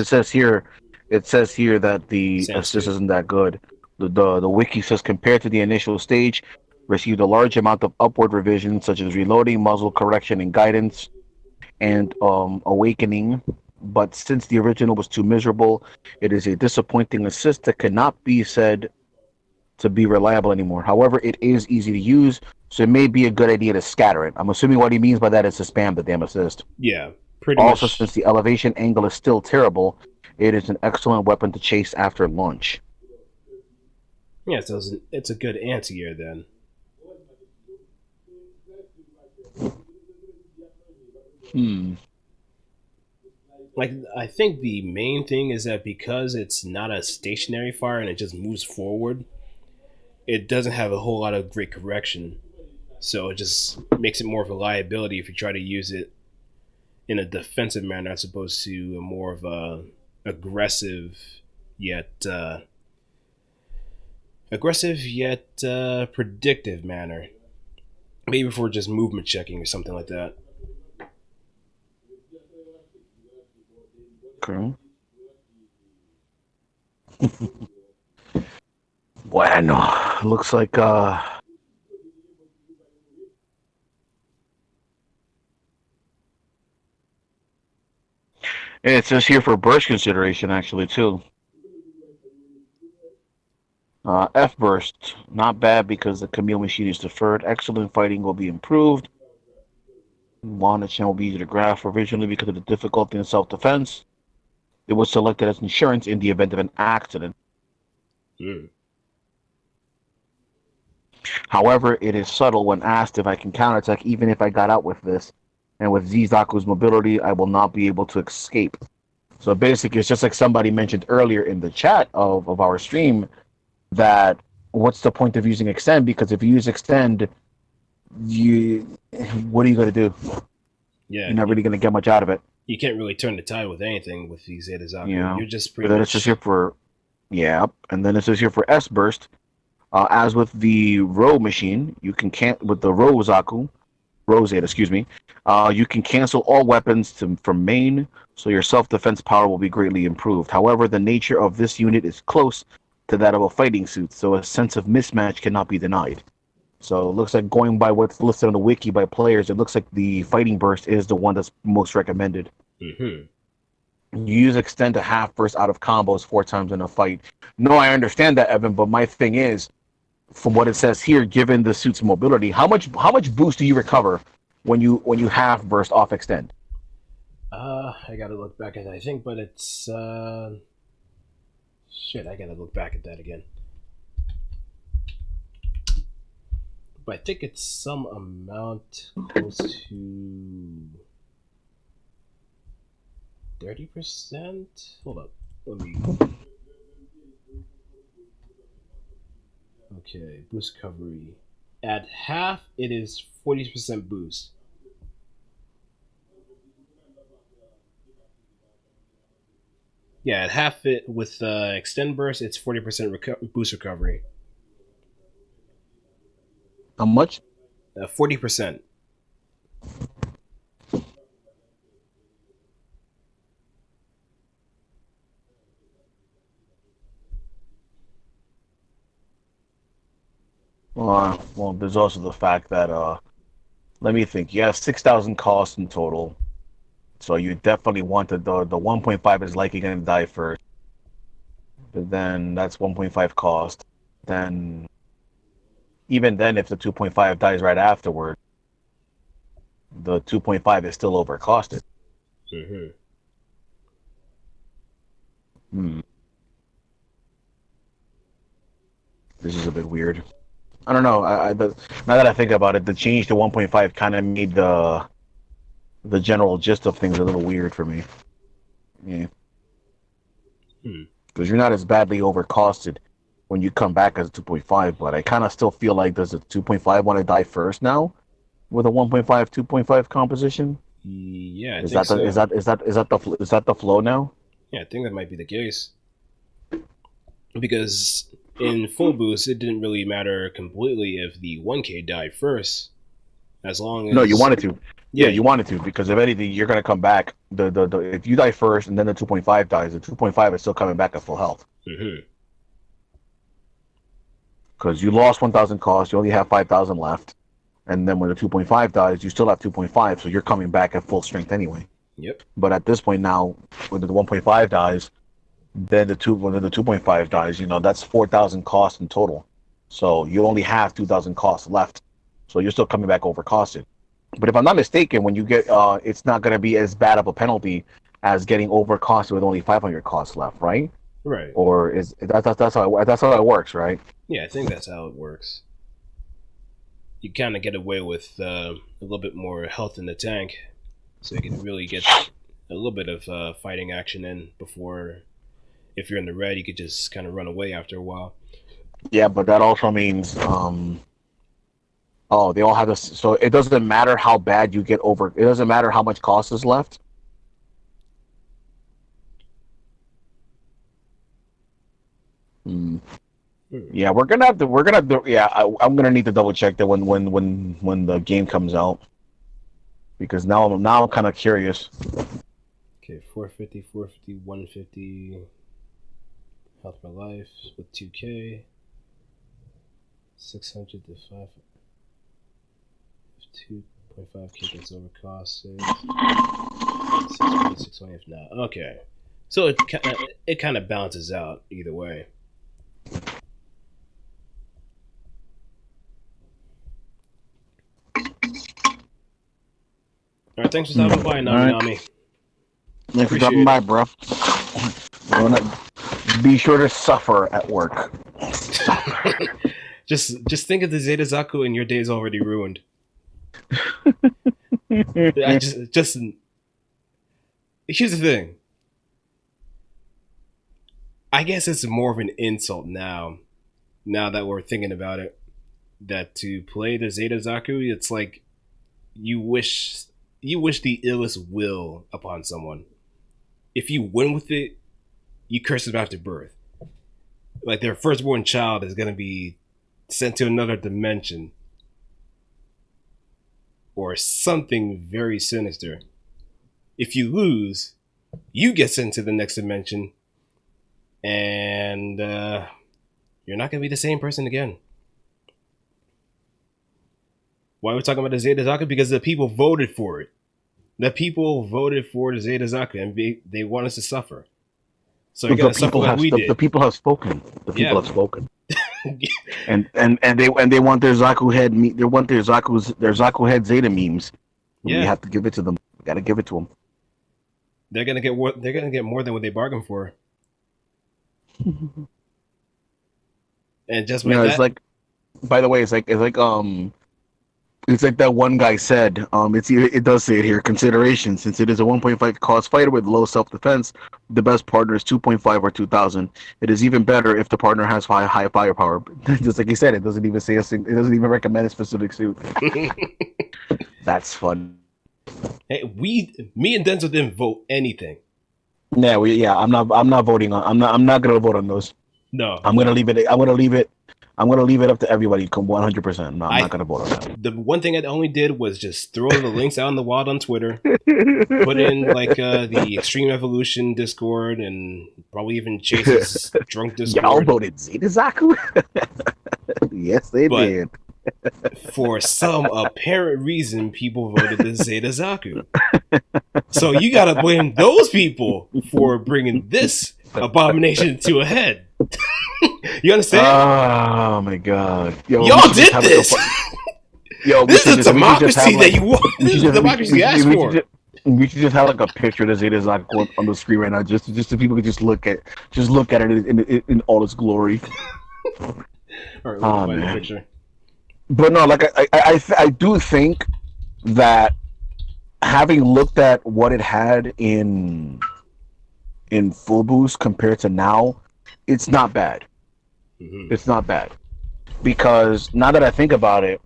it says here that the Sans assist 2. isn't that good. The wiki says compared to the initial stage, received a large amount of upward revisions such as reloading, muzzle correction, and guidance, and awakening. But since the original was too miserable, it is a disappointing assist that cannot be said to be reliable anymore. However, it is easy to use, so it may be a good idea to scatter it. I'm assuming what he means by that is to spam the damn assist. Yeah, pretty Also, much. since the elevation angle is still terrible, it is an excellent weapon to chase after launch. Yeah, so it's a good anti-air then. Hmm. Like, I think the main thing is that because it's not a stationary fire and it just moves forward, it doesn't have a whole lot of great correction. So it just makes it more of a liability if you try to use it in a defensive manner as opposed to a more of a aggressive yet predictive manner. Maybe for just movement checking or something like that. Okay. Bueno. Looks like it says here for burst consideration actually too. F burst, not bad because the Camille machine is deferred. Excellent fighting will be improved. Wanachan will be easy to graph originally because of the difficulty in self-defense. It was selected as insurance in the event of an accident. Mm. However, it is subtle when asked if I can counterattack even if I got out with this. And with Zizaku's mobility, I will not be able to escape. So basically, it's just like somebody mentioned earlier in the chat of our stream that what's the point of using extend? Because if you use extend, you what are you going to do? Yeah, You're not really going to get much out of it. you can't really turn the tide with anything with these Zeta You Zaku. know. You're just But pretty then it says here much. for and then it says here for S burst. As with the Row machine, you can with the Row Zaku, Rosette, excuse me. You can cancel all weapons from main, so your self-defense power will be greatly improved. However, the nature of this unit is close to that of a fighting suit, so a sense of mismatch cannot be denied. So it looks like going by what's listed on the wiki by players, it looks like the fighting burst is the one that's most recommended. Mm-hmm. You use extend to half burst out of combos 4 times in a fight. No, I understand that, Evan, but my thing is, from what it says here, given the suit's mobility, how much boost do you recover when you half burst off extend? I gotta look back at that. I think, but it's shit. I gotta look back at that again. But I think it's some amount close to. 30%? Hold up. Let me. Okay, boost recovery. At half, it is 40% boost. Yeah, at half it with extend burst, it's 40% boost recovery. How much? 40%. Well, there's also the fact that let me think. You have 6,000 costs in total, so you definitely wanted the 1.5 is likely going to die first. But then that's 1.5 cost. Then even then, if the 2.5 dies right afterward, the 2.5 is still overcosted. Mm-hmm. Hmm. This is a bit weird. I don't know. Now that I think about it, the change to 1.5 kind of made the general gist of things a little weird for me. Yeah, Hmm. because you're not as badly overcosted when you come back as a 2.5, but I kind of still feel like does a 2.5 want to die first now with a 1.5 2.5 composition? Yeah, I Is think that the is so. that is that is that the is that the flow now? Yeah, I think that might be the case. Because in full boost, it didn't really matter completely if the 1K died first, as long No, you as wanted to. Yeah, yeah, you wanted to because if anything, you're gonna come back. The if you die first and then the 2.5 dies, the 2.5 is still coming back at full health mm-hmm. because you lost 1,000 cost. You only have 5,000 left, and then when the 2.5 dies, you still have 2.5, so you're coming back at full strength anyway. Yep. But at this point now, when the 1.5 dies, then the 2.5 dies, that's 4,000 cost in total. So you only have 2,000 costs left. So you're still coming back over costed. But if I'm not mistaken, when you get it's not going to be as bad of a penalty as getting over costed with only 500 costs left, right? Right. Or is that's how it works, right? Yeah, I think that's how it works. You kind of get away with a little bit more health in the tank, so you can really get a little bit of fighting action in before. If you're in the red, you could just kind of run away after a while. Yeah, but that also means oh, they all have this. So it doesn't matter how bad you get over. It doesn't matter how much cost is left. Hmm. Hmm. Yeah, we're gonna have to, yeah, I'm gonna need to double check that when the game comes out because now I'm kind of curious. Okay, 450, 450, 150 health per life with 2K, 600 to 5, 2.5K gets over cost, 620, 620 if not. Okay. So it kind of balances out either way. All right, thanks for stopping by, All Nami right, Nami. thanks for dropping Appreciate by, it. bro. Be sure to suffer at work. Suffer. just think of the Zeta Zaku and your day is already ruined. I just here's the thing. I guess it's more of an insult now. Now that we're thinking about it, that to play the Zeta Zaku, it's like you wish you wish the illest will upon someone. If you win with it, you curse them after birth. Like their firstborn child is gonna be sent to another dimension or something very sinister. If you lose, you get sent to the next dimension, and you're not gonna be the same person again. Why are we talking about the Zeta Zaku? Because the people voted for it. The people voted for the Zeta Zaku, and they want us to suffer. So you're The gonna suffer people like have we the did. people have spoken. The people Yeah. have spoken, and they want their Zaku head. They want their Zaku head Zeta memes. We Yeah. have to give it to them. We got to give it to them. They're gonna get more than what they bargained for. And just by It's that, like. By the way, it's like It's like that one guy said. It does say it here. Consideration: since it is a 1.5 cost fighter with low self defense, the best partner is 2.5 or 2,000. It is even better if the partner has high firepower. Just like he said, it doesn't even say it doesn't even recommend a specific suit. That's fun. Hey, me and Denzel didn't vote anything. Yeah. I'm not voting on. I'm not gonna vote on those. No, I'm gonna no. leave it. I'm gonna leave it. I'm gonna leave it up to everybody. 100%. No, I'm not I gonna vote on that. the one thing I only did was just throw the links out in the wild on Twitter, put in like the Extreme Evolution Discord, and probably even Chase's drunk Y'all Discord. voted Zeta Zaku? Yes, they But did. for some apparent reason, people voted the Zeta Zaku. So you gotta blame those people for bringing this abomination to a head. You understand? Oh my god. Yo, we Y'all should just did have this. yo, This is a we should just have democracy that like you want. we This should is a just democracy you asked for. we should just have like a picture of the Zeta Zaku on the screen right now, just so people could just look at it in all its glory. All right, let me Oh find the man. picture. But no, like I do think that having looked at what it had in full boost compared to now, it's not bad. Mm-hmm. It's not bad because now that I think about it,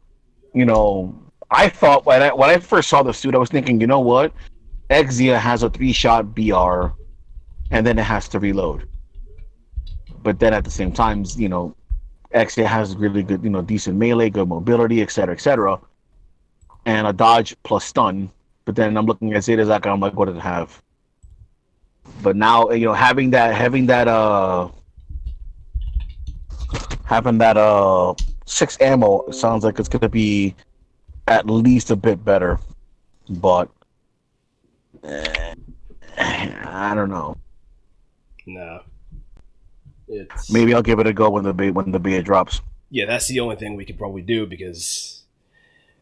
you know, I thought when I first saw the suit, I was thinking, you know what, Exia has a 3-shot BR, and then it has to reload. But then at the same time, you know, Exia has really good, you know, decent melee, good mobility, etc., and a dodge plus stun. But then I'm looking at Zeta Zaku, I'm like, what does it have? But now, you know, having that 6 ammo sounds like it's gonna be at least a bit better. But I don't know. No, it's Maybe I'll give it a go when the beta drops. yeah. That's the only thing we could probably do because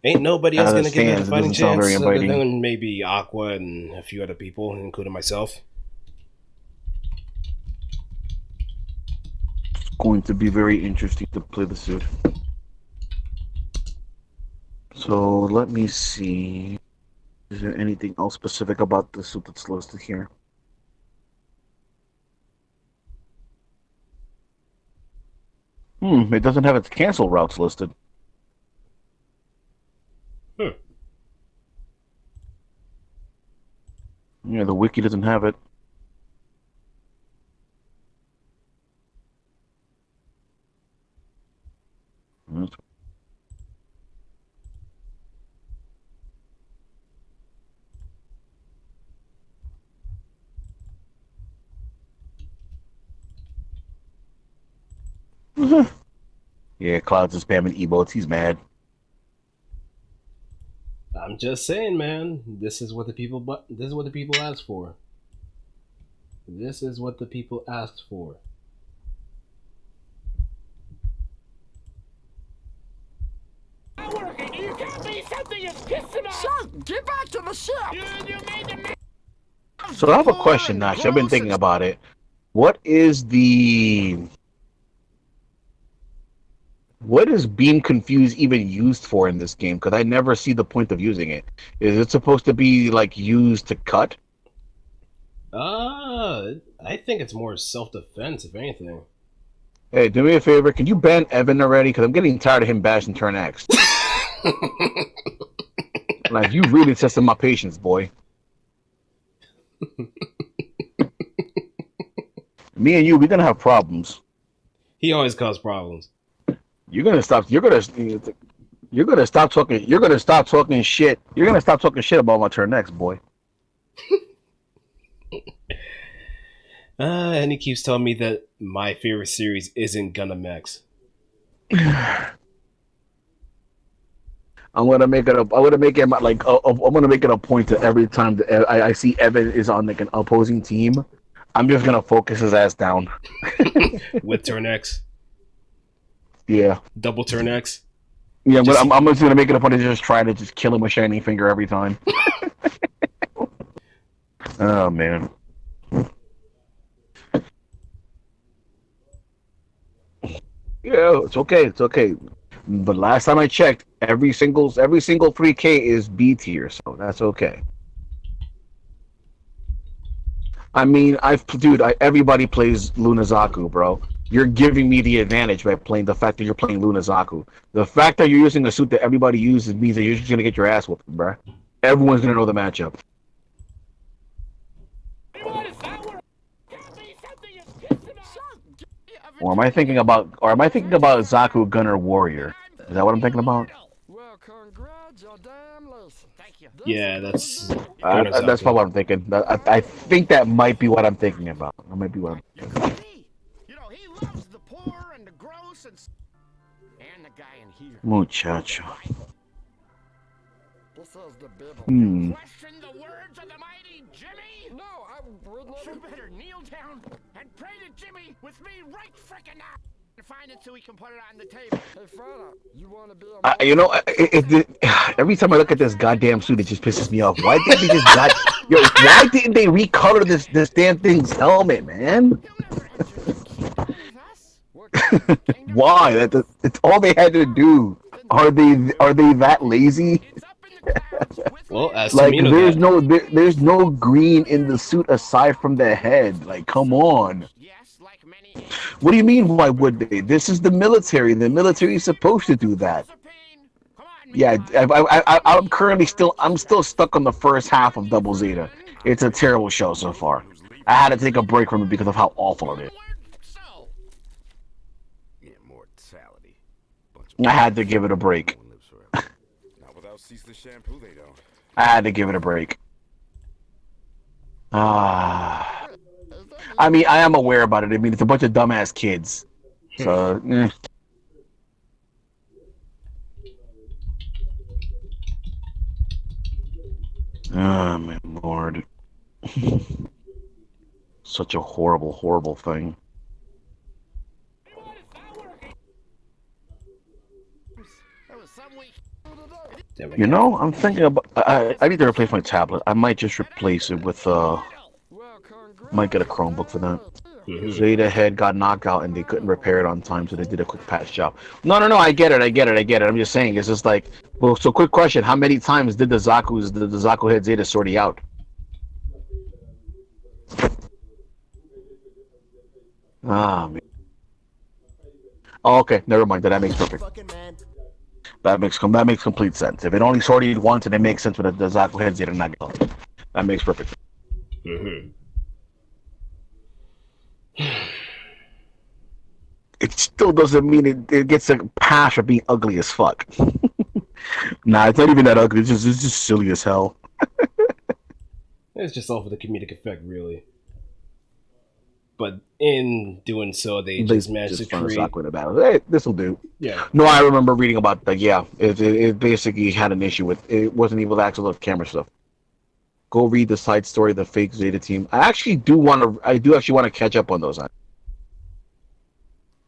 ain't nobody else As it gonna give it a stands, it fighting doesn't sound very chance other inviting. than maybe Aqua and a few other people, including myself. It's going to be very interesting to play the suit. So let me see. Is there anything else specific about the suit that's listed here? It doesn't have its cancel routes listed. Hmm. Yeah, the wiki doesn't have it. Yeah, Cloud's is spamming emotes. He's mad. I'm just saying, man. This is what the people. This is what the people asked for. This is what the people asked for. You can't be something is pissing off. Sir, get back to the ship. You made the So I have a question, Nash. I've been thinking about it. What is beam confuse even used for in this game? Because I never see the point of using it. Is it supposed to be like used to cut? I think it's more self-defense, if anything. Hey, do me a favor. Can you ban Evan already? Because I'm getting tired of him bashing turn X. Like, you really tested my patience, boy. Me and you, we're gonna have problems. He always causes problems. You're gonna stop. You're gonna stop talking. You're gonna stop talking shit. You're gonna stop talking shit about my turn next, boy. And he keeps telling me that my favorite series isn't Gundam X. I'm gonna make it a. I'm gonna make it like. I'm gonna make it a point to every time that I see Evan is on like an opposing team, I'm just gonna focus his ass down. With Turn X. Yeah. Double Turn X. Yeah, but I'm just gonna make it a point to just try to just kill him with Shining Finger every time. Oh man. Yeah, it's okay. It's okay. But last time I checked, every single 3K is B tier, so that's okay. I mean, everybody plays Luna Zaku, bro. You're giving me the advantage by playing the fact that you're playing Luna Zaku. The fact that you're using a suit that everybody uses means that you're just gonna get your ass whooped, bro. Everyone's gonna know the matchup. Or am I thinking about Zaku Gunner Warrior? Is that what I'm thinking about? Well, congrats, your damn lesson. Thank you. Yeah, that's That's probably what I'm thinking. I think that might be what I'm thinking about. That might be what I'm thinking. You know, he loves the poor and the gross and the guy in here. Muchacho. This is the Bible. Hmm. Question the words of the mighty Jimmy? No, I would never. You better kneel down and pray to Jimmy with me right frickin' now. Find it so we can put it on the table. Hey, Fana, you want to be a You know, every time I look at this goddamn suit, it just pisses me off. Why didn't they why didn't they recolor this damn thing's helmet, man? Why? It's all they had to do. Are they that lazy? Well, as Like Tamino there's no green in the suit aside from the head. Like, come on. What do you mean? Why would they? This is the military. The military is supposed to do that. Yeah, I'm still stuck on the first half of Double Zeta. It's a terrible show so far. I had to take a break from it because of how awful it is. I had to give it a break. I had to give it a break. I mean, I am aware about it. I mean, it's a bunch of dumbass kids. So, Oh, my lord. Such a horrible, horrible thing. You know, I'm thinking about... I need to replace my tablet. I might just replace it with, might get a Chromebook for that. Zeta head got knocked out and they couldn't repair it on time, so they did a quick patch job. No, I get it. I'm just saying, it's just like... Well, so quick question. How many times did the Zaku head Zeta sort out? Man. Oh, okay, never mind. That makes perfect. That makes complete sense. If it only sorted once, and it makes sense with the Zaku head Zeta not out. That makes perfect sense. It still doesn't mean it gets a pass for being ugly as fuck. Nah, it's not even that ugly. It's just silly as hell. It's just all for the comedic effect, really. But in doing so, they just managed to create... Zaku in a battle. Hey, this'll do. Yeah. No, I remember reading about that. Yeah, it basically had an issue with it. Wasn't even the actual camera stuff. Go read the side story of the fake Zeta team. I do actually want to catch up on those.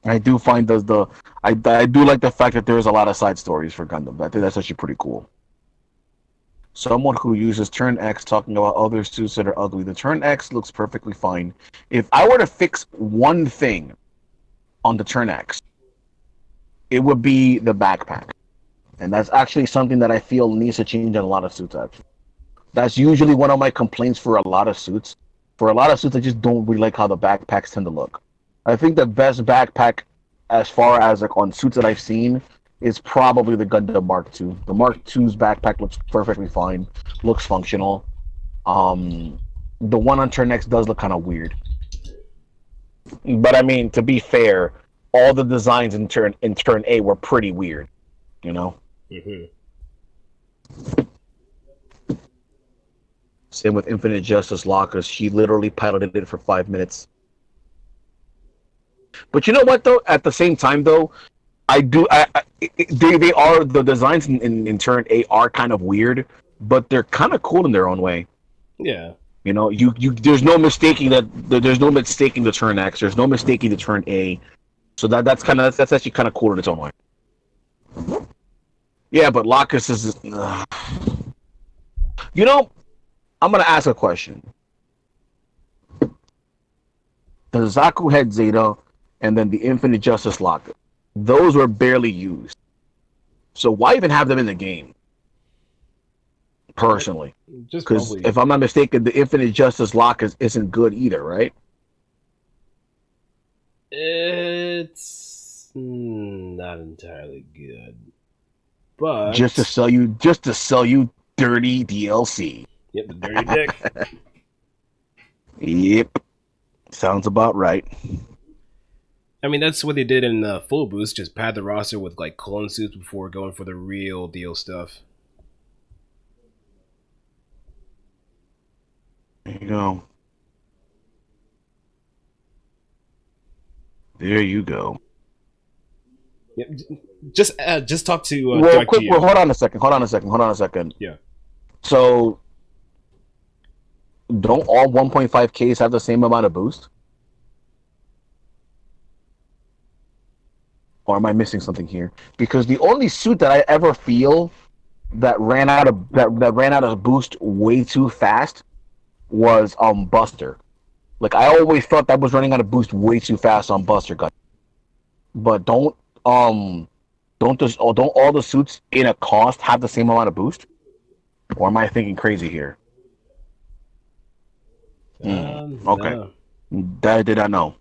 I do find I do like the fact that there's a lot of side stories for Gundam. I think that's actually pretty cool. Someone who uses Turn X talking about other suits that are ugly. The Turn X looks perfectly fine. If I were to fix one thing on the Turn X, it would be the backpack. And that's actually something that I feel needs to change in a lot of suits, actually. That's usually one of my complaints for a lot of suits. For a lot of suits, I just don't really like how the backpacks tend to look. I think the best backpack, as far as like on suits that I've seen, is probably the Gundam Mark II. The Mark II's backpack looks perfectly fine, looks functional. The one on Turn X does look kind of weird. But I mean, to be fair, all the designs in Turn A were pretty weird, you know? Same with Infinite Justice Lockers. She literally piloted it for 5 minutes. But you know what, though? At the same time, though, they are, the designs in Turn A are kind of weird, but they're kind of cool in their own way. Yeah. You know, there's no mistaking the Turn X. There's no mistaking the Turn A. So that's actually kind of cool in its own way. Yeah, but Locus is... You know, I'm gonna ask a question. The Zaku head Zeta, and then the Infinite Justice Locker. Those were barely used. So why even have them in the game? Personally, Just because probably. if I'm not mistaken, the Infinite Justice lock isn't good either, right? It's not entirely good, but Just to sell you dirty DLC. yep, the dirty dick. Yep, sounds about right. I mean, that's what they did in Full Boost. Just pad the roster with like clone suits before going for the real deal stuff. There you go. There you go. Yep. Just talk to Well, Direct quick. Well, Geo. hold on a second. Hold on a second. Hold on a second. Yeah. So, don't all 1.5Ks have the same amount of boost? Or am I missing something here? Because the only suit that I ever feel that ran out of boost way too fast was Buster. Like I always thought that was running out of boost way too fast on Buster gun. But don't all the suits in a cost have the same amount of boost? Or am I thinking crazy here? Okay. No. That I did not know.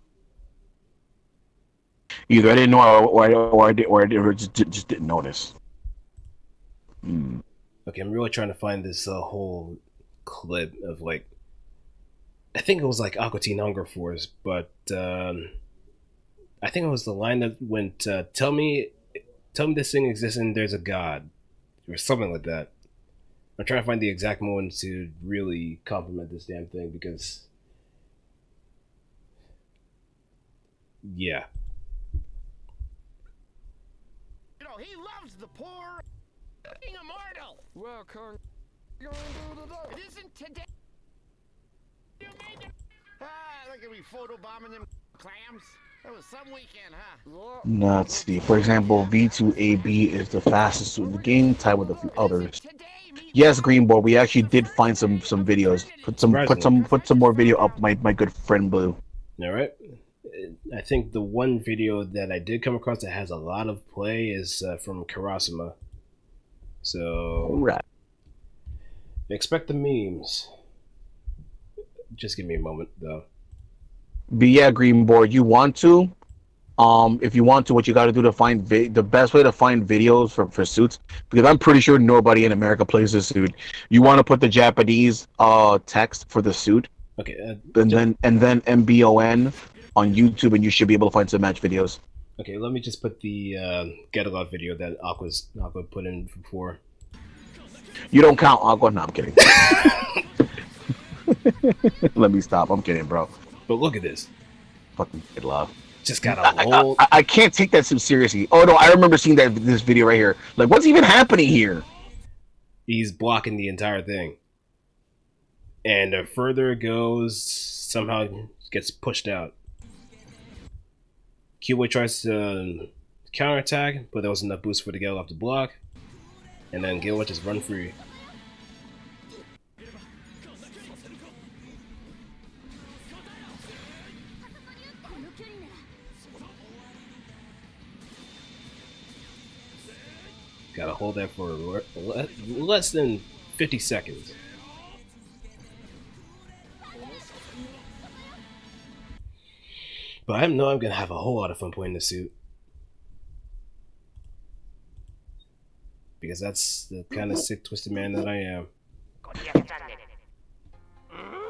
Either I didn't know or I just didn't notice. Okay, I'm really trying to find this whole clip of like, I think it was like Aqua Teen Hunger Force, but I think it was the line that went, "Tell me this thing exists and there's a god," or something like that. I'm trying to find the exact moment to really compliment this damn thing because, yeah. You know, he loves the poor. Being immortal. Well, Kong, you gonna do today? It isn't today. You made it. Look at me photobombing them clams. That was some weekend, huh? Now, let's see. For example, V2AB is the fastest suit in the game, tied with a few others. Yes, Greenboard, we actually did find some videos. Put some more video up, my good friend Blue. All right. I think the one video that I did come across that has a lot of play is from Karasuma. So Right. expect the memes. Just give me a moment, though. But yeah, Greenboard, you want to? If you want to, what you got to do to find the best way to find videos for suits, because I'm pretty sure nobody in America plays this suit. You want to put the Japanese text for the suit, Okay. and then MBON on YouTube, and you should be able to find some match videos. Okay, let me just put the Get a Lot video that Aqua put in before. You don't count Aqua. No, I'm kidding. Let me stop. I'm kidding, bro. But look at this. Fucking kid love. Just got a whole. I can't take that so seriously. Oh no, I remember seeing this video right here. Like, what's even happening here? He's blocking the entire thing, and the further it goes, somehow gets pushed out. Q-Way tries to counterattack, but there was enough boost for the Gale off the block, and then Gale just run free. Gotta hold that for less than 50 seconds. But I know I'm gonna have a whole lot of fun playing this suit. Because that's the kind of sick, twisted man that I am.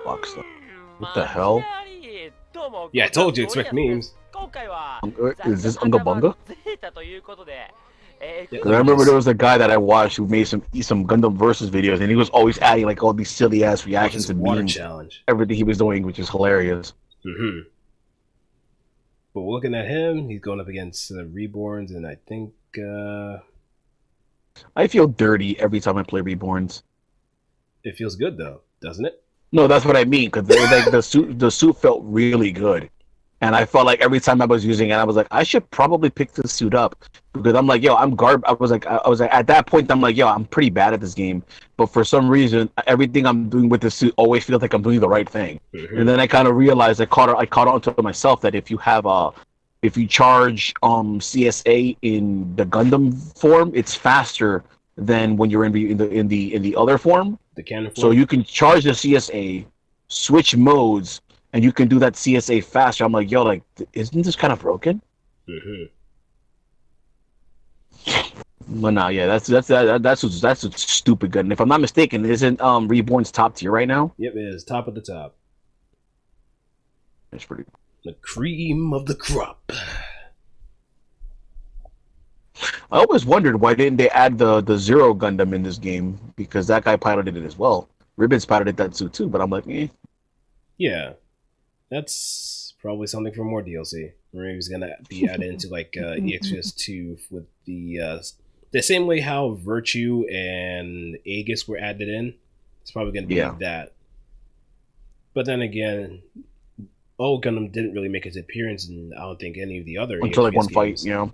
Fuck stuff. What the hell? Yeah, I told you, expect memes. Is this Unga Bunga? Yeah, Because I remember there was a guy that I watched who made some Gundam versus videos, and he was always adding like all these silly ass reactions his and water memes, challenge. everything he was doing, which is hilarious. Mm-hmm. But looking at him, he's going up against Reborns, and I think I feel dirty every time I play Reborns. it feels good though, doesn't it? No, that's what I mean. Because like the suit felt really good, and I felt like every time I was using it, I was like, I should probably pick this suit up because I'm like, yo, I'm garb. I was like at that point, I'm like, yo, I'm pretty bad at this game, but for some reason, everything I'm doing with the suit always feels like I'm doing the right thing. Mm-hmm. And then I kind of realized I caught on to myself that if you have if you charge CSA in the Gundam form, it's faster than when you're in the other form. The cannon So form. you can charge the CSA, switch modes, and you can do that CSA faster. I'm like, yo, like, isn't this kind of broken? Mm-hmm. But nah, yeah, that's a stupid gun. If I'm not mistaken, isn't Reborn's top tier right now? Yep, it is top of the top. It's pretty. The cream of the crop. I always wondered why didn't they add the Zero Gundam in this game, because that guy piloted it as well. Ribbons piloted that suit too, but I'm like, eh. Yeah, that's probably something for more DLC. Maybe he's gonna be added into like EXS 2 with the same way how Virtue and Aegis were added in. It's probably gonna be like that. But then again, Gundam didn't really make its appearance in I don't think any of the other Until like EXS one games. fight, you know.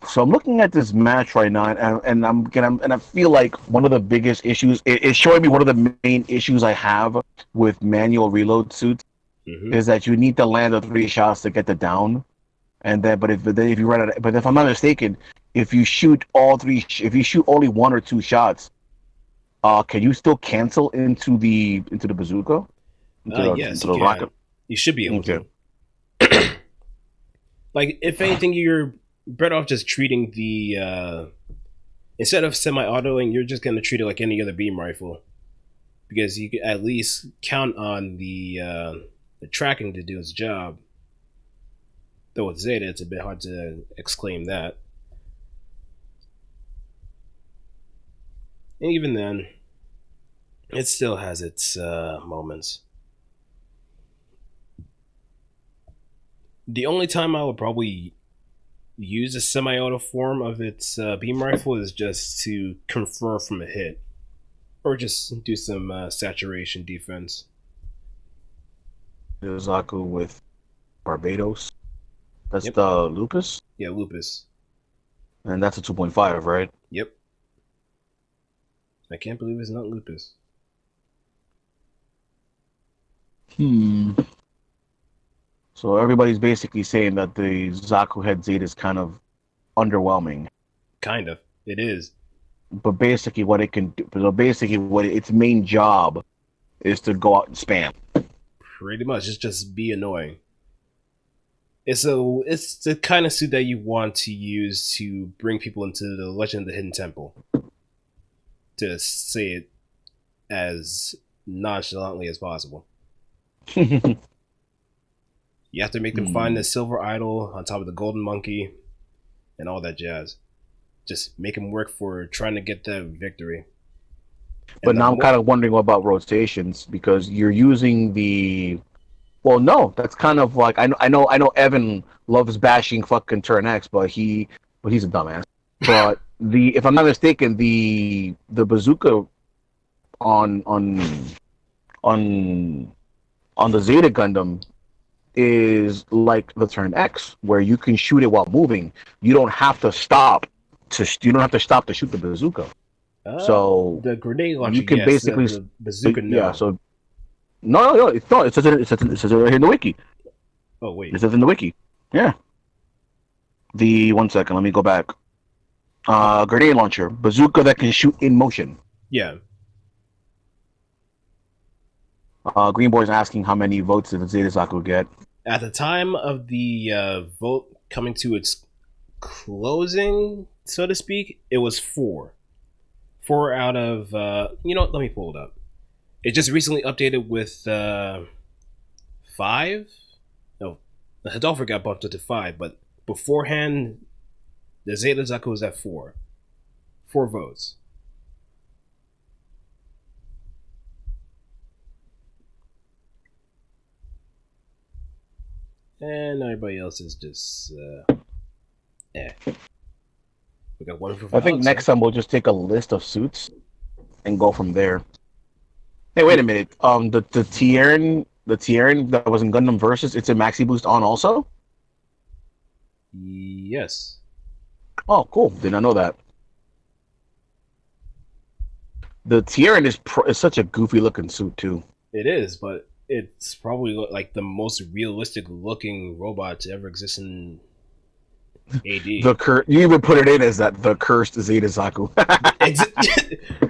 So I'm looking at this match right now, and I feel like one of the biggest issues it's showing me one of the main issues I have with manual reload suits is that you need to land the 3 shots to get the down, and then but if you run it, but if I'm not mistaken, if you shoot only 1 or 2 shots, can you still cancel into the bazooka, Yes, into you the can. rocket? You should be able Okay. to. Like, if anything, you're better off just treating the instead of semi-autoing, you're just gonna treat it like any other beam rifle, because you can at least count on the tracking to do its job. Though with Zeta, it's a bit hard to exclaim that. And even then, it still has its moments. The only time I would probably use a semi-auto form of its beam rifle is just to confer from a hit, or just do some saturation defense. Zaku with Barbados. That's Yep. the Lupus, Yeah, Lupus. and that's a 2.5, right? Yep. I can't believe it's not Lupus. So everybody's basically saying that the Zaku head Zeta is kind of underwhelming. Kind of. It is. But basically what it can do, what its main job is to go out and spam. Pretty much. It's just be annoying. It's the kind of suit that you want to use to bring people into the Legend of the Hidden Temple. To say it as nonchalantly as possible. You have to make them find the silver idol on top of the golden monkey and all that jazz. Just make them work for trying to get the victory. But now I'm kind of wondering about rotations, because you're using the. Well, no, that's kind of like I know Evan loves bashing fucking Turn X, but he's a dumbass. But if I'm not mistaken, the bazooka on the Zeta Gundam is like the Turn X, where you can shoot it while moving. You don't have to stop to shoot the bazooka. So the grenade launcher, you can yes, basically the bazooka, no. Yeah. So no, it's not. It says it right here in the wiki. Oh wait, it says in the wiki. Yeah. The 1 second. Let me go back. Grenade launcher, bazooka that can shoot in motion. Yeah. Green Boy's asking how many votes did Zeta Zaku get. At the time of the vote coming to its closing, so to speak, it was 4. 4 out of let me pull it up. It just recently updated with 5. No, Hidalgo got bumped up to 5, but beforehand, the Zeta Zaku was at 4. 4 votes. And everybody else is just We got one for I think next time we'll just take a list of suits and go from there. Hey, wait a minute. The Tieran that was in Gundam Versus, it's a Maxi Boost on also? Yes. Oh, cool. Did not know that. The Tieran is such a goofy looking suit too. It is, but it's probably like the most realistic looking robot to ever exist in AD. You even put it in as that the cursed Zeta Zaku.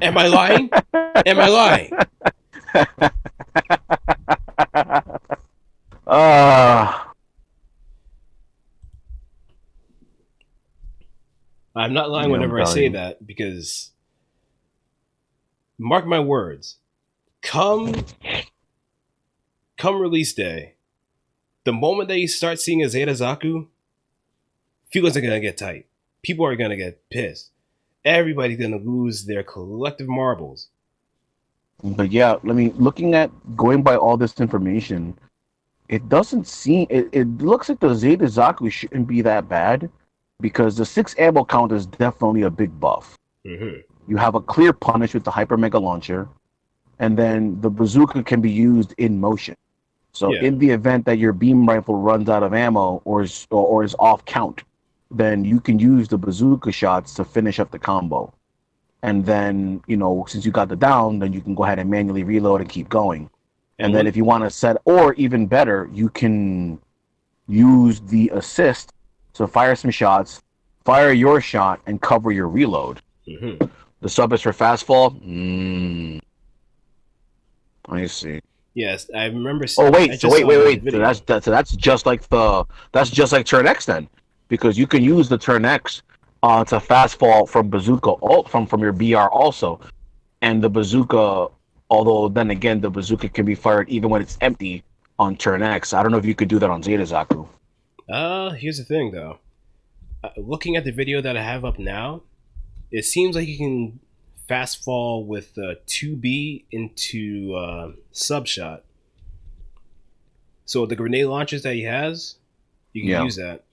Am I lying? Am I lying? uh, I'm not lying yeah, I'm whenever I say telling you. that, because mark my words, come release day, the moment that you start seeing a Zeta Zaku, feelings are gonna get tight. People are gonna get pissed. Everybody's gonna lose their collective marbles. But yeah, I mean, looking at going by all this information, it doesn't seem. It looks like the Zeta Zaku shouldn't be that bad because the 6 ammo count is definitely a big buff. Mm-hmm. You have a clear punish with the Hyper Mega Launcher, and then the bazooka can be used in motion. So Yeah. in the event that your beam rifle runs out of ammo or is off count, then you can use the bazooka shots to finish up the combo. And then, since you got the down, then you can go ahead and manually reload and keep going. And then if you want to set, or even better, you can use the assist to fire some shots, fire your shot, and cover your reload. Mm-hmm. The sub is for fast fall. I see. Yes, I remember. Oh I wait, so just wait, saw wait, the wait. So video. that's just like turn X then, because you can use the turn X to fast fall from bazooka from your BR also, and the bazooka. Although then again, the bazooka can be fired even when it's empty on turn X. I don't know if you could do that on Zeta Zaku. Here's the thing though. Looking at the video that I have up now, it seems like you can fast fall with 2B into sub shot. So the grenade launchers that he has, you can Yeah. use that.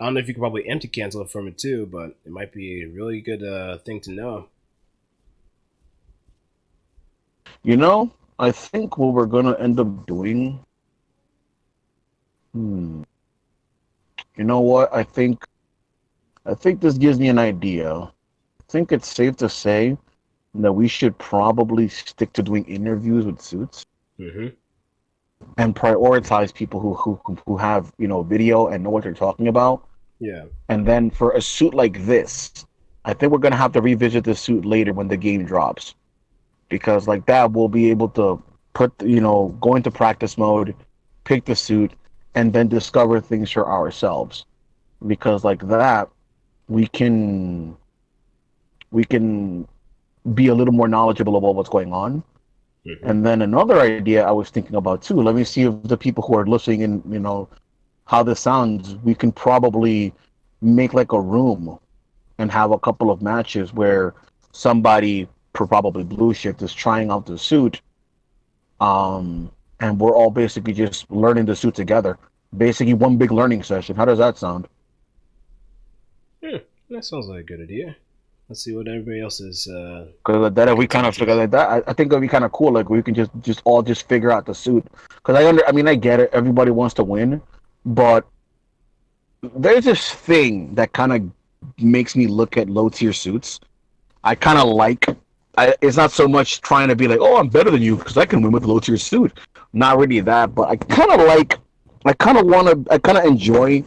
I don't know if you could probably empty cancel it from it too, but it might be a really good thing to know. I think what we're gonna end up doing. You know what? I think this gives me an idea. I think it's safe to say that we should probably stick to doing interviews with suits Mm-hmm. and prioritize people who have video and know what they're talking about. Yeah. And then for a suit like this, I think we're gonna have to revisit the suit later when the game drops, because like that we'll be able to go into practice mode, pick the suit, and then discover things for ourselves. Because like that, we can be a little more knowledgeable about what's going on. Mm-hmm. And then another idea I was thinking about too. Let me see if the people who are listening and how this sounds. We can probably make like a room and have a couple of matches where somebody, probably blue shift, is trying out the suit, and we're all basically just learning the suit together. Basically, one big learning session. How does that sound? That sounds like a good idea. Let's see what everybody else is. Because that if we kind of figure like that, I think it'd be kind of cool. Like we can just all figure out the suit. Because I get it. Everybody wants to win, but there's this thing that kind of makes me look at low tier suits. I kind of like. It's not so much trying to be like, oh, I'm better than you because I can win with a low tier suit. Not really that, but I kind of like. I kind of want to. I kind of enjoy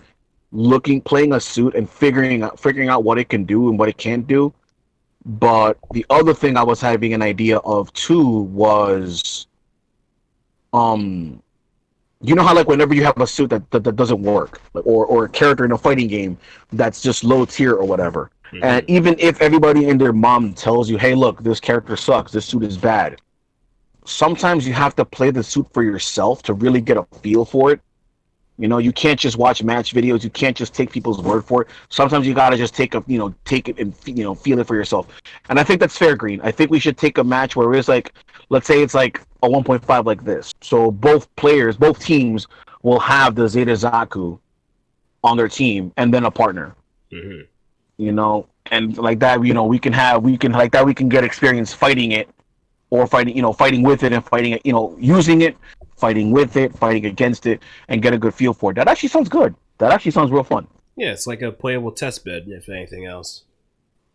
playing a suit and figuring out what it can do and what it can't do. But the other thing I was having an idea of too was, how like whenever you have a suit that doesn't work, or a character in a fighting game that's just low tier or whatever, Mm-hmm. and even if everybody and their mom tells you, hey, look, this character sucks, this suit is bad, sometimes you have to play the suit for yourself to really get a feel for it. You can't just watch match videos. You can't just take people's word for it. Sometimes you gotta just take it and feel it for yourself. And I think that's fair, Green. I think we should take a match where it's like, let's say it's like a 1.5 like this. So both teams will have the Zeta Zaku on their team and then a partner. Mm-hmm. And like that, we can get experience fighting it, or fighting with it and fighting it, using it, fighting with it, fighting against it, and get a good feel for it. That actually sounds good. That actually sounds real fun. Yeah, it's like a playable test bed, if anything else.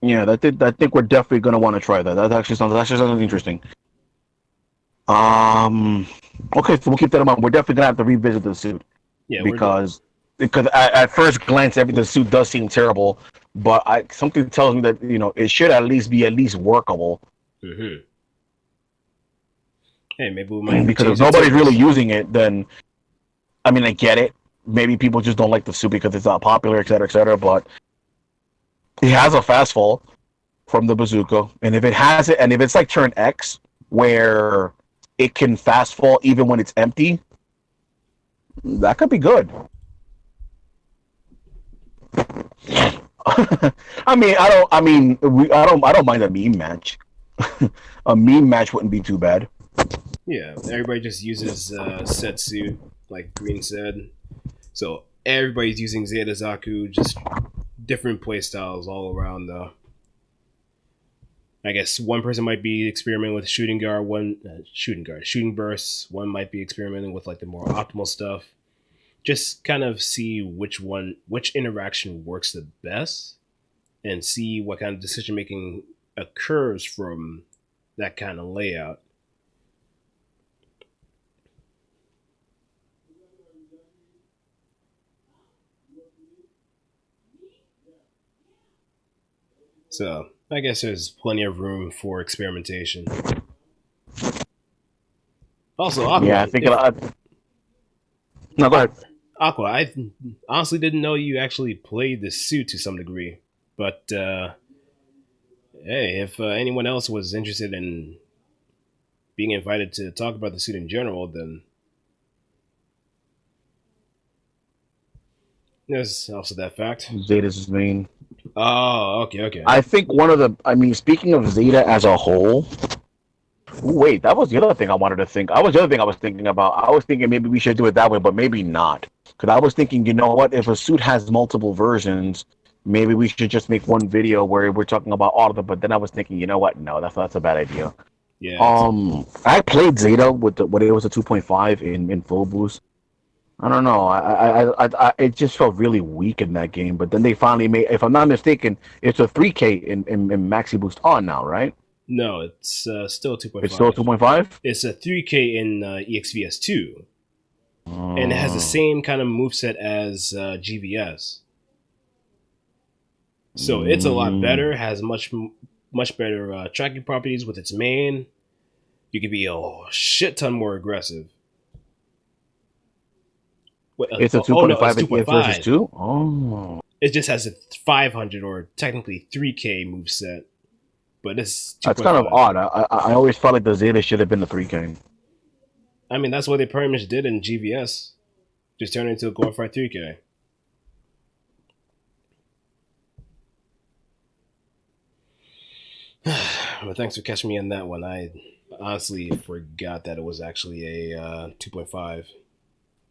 Yeah, I think we're definitely gonna want to try that. That actually sounds interesting. Okay, so we'll keep that in mind. We're definitely gonna have to revisit the suit Yeah, because at first glance, the suit does seem terrible, but something tells me that it should at least be at least workable. hmm Hey, maybe we might have to Because change if the nobody's really tables. using it, then I mean I get it. Maybe people just don't like the suit because it's not popular, et cetera, et cetera. But it has a fast fall from the bazooka, and if it has it, and if it's like turn X, where it can fast fall even when it's empty, that could be good. I mean, I don't. I mean, I don't. I don't mind a meme match. A meme match wouldn't be too bad. Yeah, everybody just uses set suit, like Green said. So everybody's using Zeta Zaku, just different playstyles all around. Though I guess one person might be experimenting with shooting guard, shooting bursts. One might be experimenting with like the more optimal stuff. Just kind of see which interaction works the best, and see what kind of decision making occurs from that kind of layout. So I guess there's plenty of room for experimentation. Also, Yeah, I Aqua, think. if No, go Aqu- ahead. Aqua, I honestly didn't know you actually played the suit to some degree. But hey, if anyone else was interested in being invited to talk about the suit in general, then there's also that fact. Zeta's main. Oh, okay, okay. I think one of the. I mean, speaking of Zeta as a whole. Wait, that was the other thing I wanted to think. I was the other thing I was thinking about. I was thinking maybe we should do it that way, but maybe not. Because I was thinking, you know what? If a suit has multiple versions, maybe we should just make one video where we're talking about all of them. But then I was thinking, you know what? No, that's a bad idea. Yeah, it's I played Zeta with when it was a 2.5 in full boost. I don't know. It just felt really weak in that game. But then they finally made, if I'm not mistaken, it's a 3K in Maxi Boost on now, right? no, it's still It's still 2.5. 2.5. It's a 3K in EXVS2, and it has the Mm. same kind of moveset as GVS. So it's a lot Mm. better. Has much better tracking properties with its main. You can be a shit ton more aggressive. Wait, It's a oh no, it's 2.5 two in point EX versus five. 2? Oh. It just has a 500 or technically 3K move set, but it's That's kind of 2.5. odd. I always felt like the Zeta should have been the 3K. I mean, that's what they pretty much did in GVS. Just turned it into a glorified 3K. But thanks for catching me on that one. I honestly forgot that it was actually a 2.5.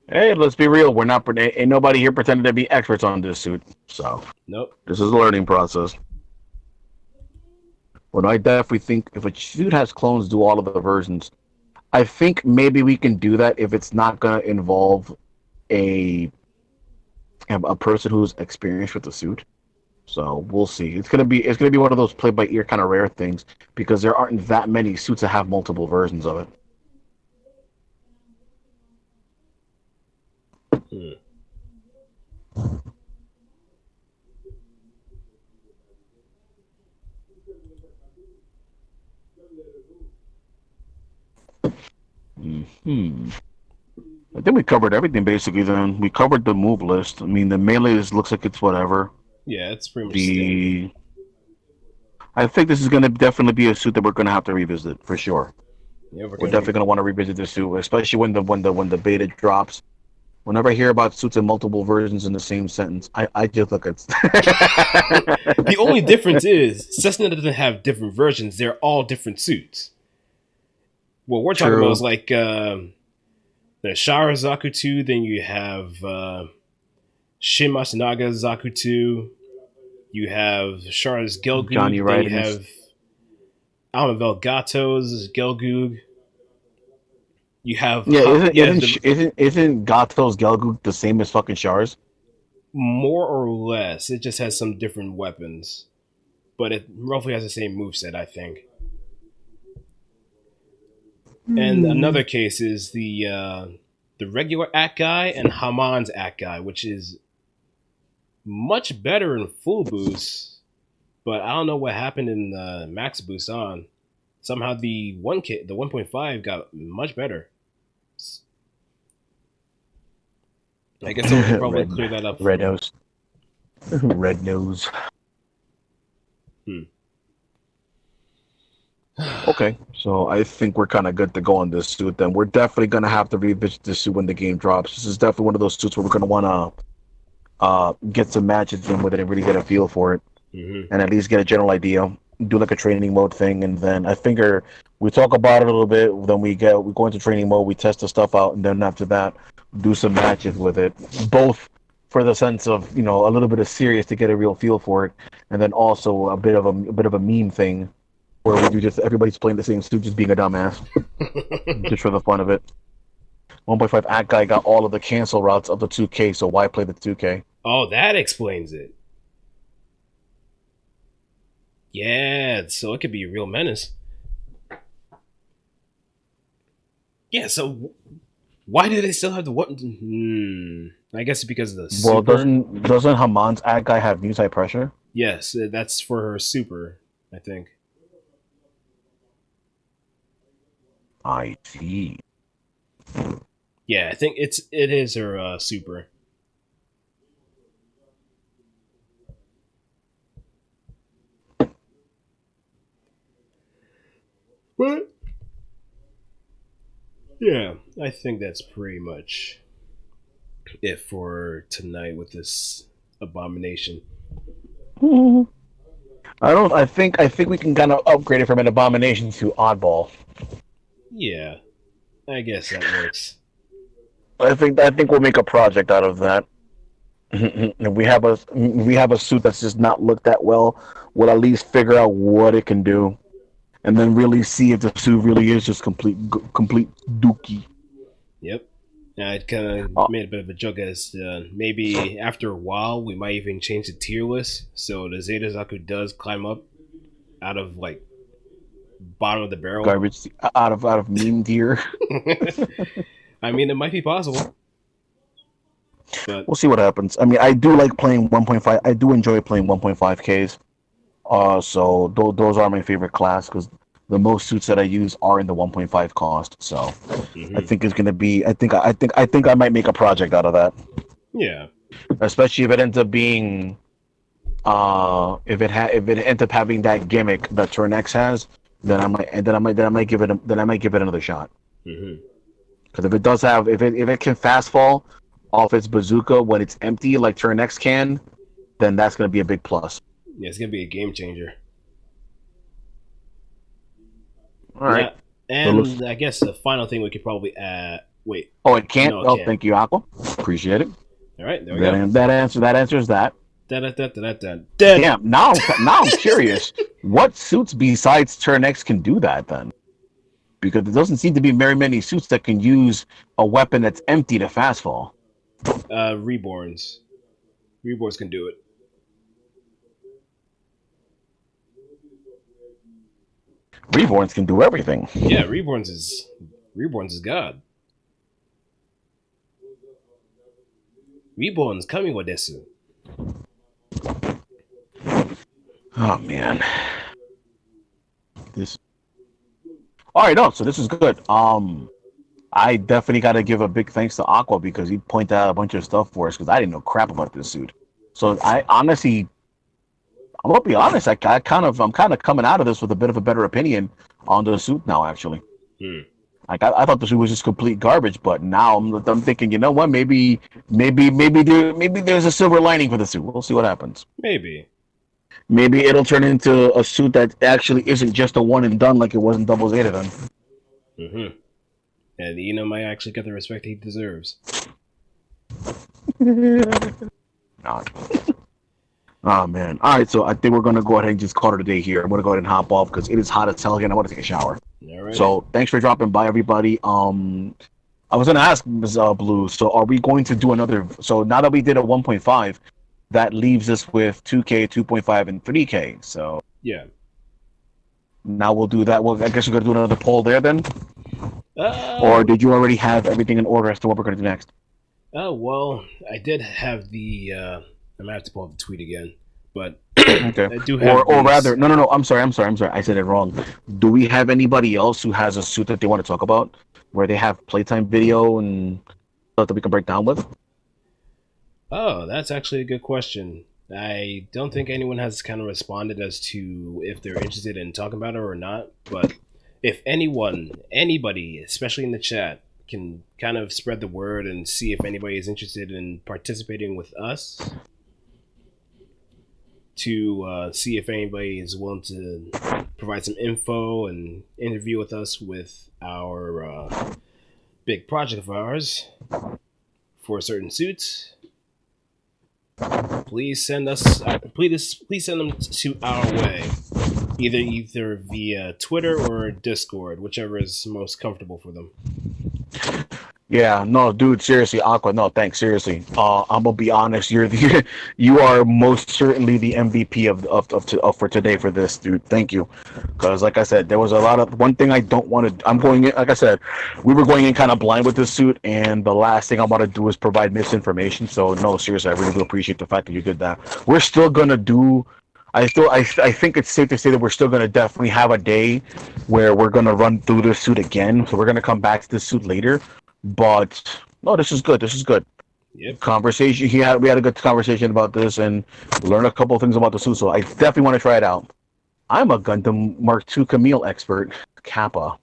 Hey, let's be real. We're not, ain't nobody here pretending to be experts on this suit. So, Nope. this is a learning process. But I definitely think if a suit has clones do all of the versions, I think maybe we can do that if it's not going to involve a a person who's experienced with the suit. So we'll see. It's gonna be one of those play by ear kind of rare things because there aren't that many suits that have multiple versions of it. Hmm. Hmm. I think we covered everything basically. Then we covered the move list. I mean, the melee looks like it's whatever. Yeah, it's pretty much standard. The I think this is gonna definitely be a suit that we're gonna have to revisit for sure. Yeah, we're We're gonna definitely be. gonna want to revisit this suit, especially when the beta drops. Whenever I hear about suits in multiple versions in the same sentence, I just look at. The only difference is Cessna doesn't have different versions. They're all different suits. What we're talking about is True. like the Shara Zaku 2, then you have Shin Matsunaga Zaku 2, you have Shara's Johnny Gelgoog, then you Raidens. have Almavel Gato's Gelgoog, you have Yeah, isn't yeah isn't the Sh- isn't isn't Gato's Gelgoog the same as fucking Shars? more or less. It just has some different weapons, but it roughly has the same moveset, I think. And another case is the regular act guy and Haman's act guy, which is much better in full boost, but I don't know what happened in max boost on. Somehow the 1K, the 1.5 got much better. I guess someone could probably clear that up. Red nose. Red nose. Okay, so I think we're kind of good to go on this suit. Then we're definitely gonna have to revisit this suit when the game drops. This is definitely one of those suits where we're gonna wanna get some matches in with it and really get a feel for it, and at least get a general idea. Do like a training mode thing, and then I figure we talk about it a little bit. Then we go into training mode, we test the stuff out, and then after that, do some matches with it. Both for the sense of a little bit of serious to get a real feel for it, and then also a bit of a meme thing where we do just everybody's playing the same suit, just being a dumbass, just for the fun of it. 1.5 Act Guy got all of the cancel routes of the 2K, so why play the 2K? Oh, that explains it. Yeah, so it could be a real menace. Yeah, so why do they still have the one? I guess it's because of the super. Well, doesn't Haman's Act Guy have new type pressure? Yes, that's for her super, I think. I see. Yeah, I think it is her super. What? Yeah, I think that's pretty much it for tonight with this abomination. I think we can kind of upgrade it from an abomination to oddball. Yeah, I guess that works. I think we'll make a project out of that. If we have a suit that's just not looked that well, we'll at least figure out what it can do, and then really see if the suit really is just complete dookie. Yep. I kind of made a bit of a joke as maybe after a while we might even change the tier list so the Zeta Zaku does climb up out of like bottom of the barrel. Garbage out of meme tier. I mean, it might be possible. But we'll see what happens. I mean, I do like playing 1.5. I do enjoy playing 1.5Ks. So those are my favorite class because the most suits that I use are in the 1.5 cost. So I think it's gonna be. I think I might make a project out of that. Yeah. Especially if it ends up being, if it ends up having that gimmick that Turn X has, then I might give it another shot. Because if it does have, if it can fast fall off its bazooka when it's empty like Turn X can, then that's gonna be a big plus. Yeah, it's gonna be a game changer. All right. Yeah, and I guess the final thing we could probably add. Wait. Oh, it can't. No, oh, thank you, Aqua. Appreciate it. All right, there we go. That answers that. Dead. Damn. Now I'm curious. What suits besides Turn X can do that then? Because there doesn't seem to be very many suits that can use a weapon that's empty to fast fall. Reborns can do it. Reborns can do everything. Yeah, Reborns is God. Reborns coming with this. Oh man. This. All right, no. So this is good. I definitely got to give a big thanks to Aqua because he pointed out a bunch of stuff for us because I didn't know crap about this suit. So I'm gonna be honest. I'm kind of coming out of this with a bit of a better opinion on the suit now. Actually, like I thought the suit was just complete garbage, but now I'm thinking, you know what? Maybe there's a silver lining for the suit. We'll see what happens. Maybe it'll turn into a suit that actually isn't just a one and done like it was in Double Zeta then. And Ina might actually get the respect he deserves. Oh man! All right, so I think we're gonna go ahead and just call it a day here. I'm gonna go ahead and hop off because it is hot as hell again. I want to take a shower. All right. So thanks for dropping by, everybody. I was gonna ask Ms. Blue. So are we going to do another? So now that we did a 1.5, that leaves us with 2K, 2.5, and 3K. So yeah. Now we'll do that. Well, I guess we're gonna do another poll there then. Or Uh, did you already have everything in order as to what we're going to do next? well, I did have the. I'm gonna have to pull up the tweet again, but Okay. I do have Or rather, these. no. I'm sorry. I said it wrong. Do we have anybody else who has a suit that they want to talk about, where they have playtime video and stuff that we can break down with? Oh, that's actually a good question. I don't think anyone has kind of responded as to if they're interested in talking about it or not. But if anybody, especially in the chat, can kind of spread the word and see if anybody is interested in participating with us to see if anybody is willing to provide some info and interview with us with our big project of ours for certain suits, please send us please send them to our way, either via Twitter or Discord, whichever is most comfortable for them. Yeah, no, dude, seriously, Aqua, no, thanks, seriously. I'm gonna be honest, you're the, you are most certainly the MVP of for today for this, dude. Thank you, because like I said, there was a lot of one thing I don't want to. I'm going in, like I said, we were going in kind of blind with this suit, and the last thing I want to do is provide misinformation. So no, seriously, I really do appreciate the fact that you did that. We're still gonna do. I think it's safe to say that we're still gonna definitely have a day where we're gonna run through this suit again. So we're gonna come back to this suit later. But no, this is good. This is good. Yep. Conversation. We had a good conversation about this and learn a couple of things about the suit. So I definitely want to try it out. I'm a Gundam Mark II Camille expert. Kappa.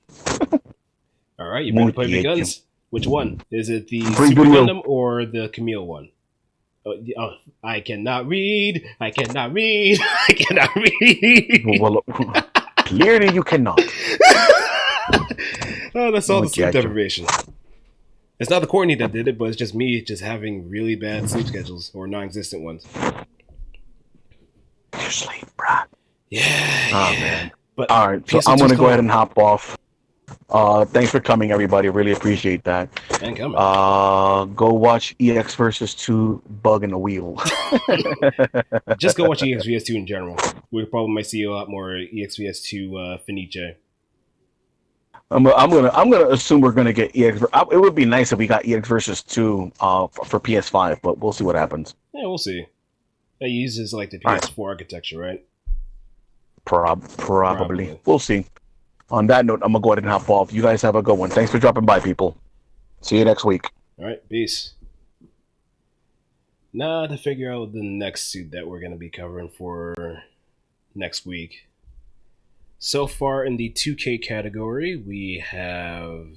All right, you better Muy play the bien. guns. Which one is it? The Free Super video. Gundam or the Camille one? Oh, I cannot read. I cannot read. I cannot read. Well, clearly you cannot. Oh, that's all the sleep Muchacho. deprivation. It's not the quarantine that did it, but it's just me just having really bad sleep schedules or non-existent ones. You sleep, bruh. Yeah, Oh yeah. man. But All right, so I'm gonna go ahead and hop off. Thanks for coming, everybody. Really appreciate that. And coming. Go watch EX versus 2 Bug in the Wheel. Just go watch EXVS2 in general. We probably might see a lot more EXVS2 Finiche. I'm gonna assume we're gonna get EX. It would be nice if we got EX versus 2 for PS5, but we'll see what happens. Yeah, we'll see. It uses like the PS4 architecture, right? Probably. We'll see. On that note, I'm gonna go ahead and hop off. You guys have a good one. Thanks for dropping by, people. See you next week. All right, peace. Now to figure out the next suit that we're gonna be covering for next week. So far in the 2K category, we have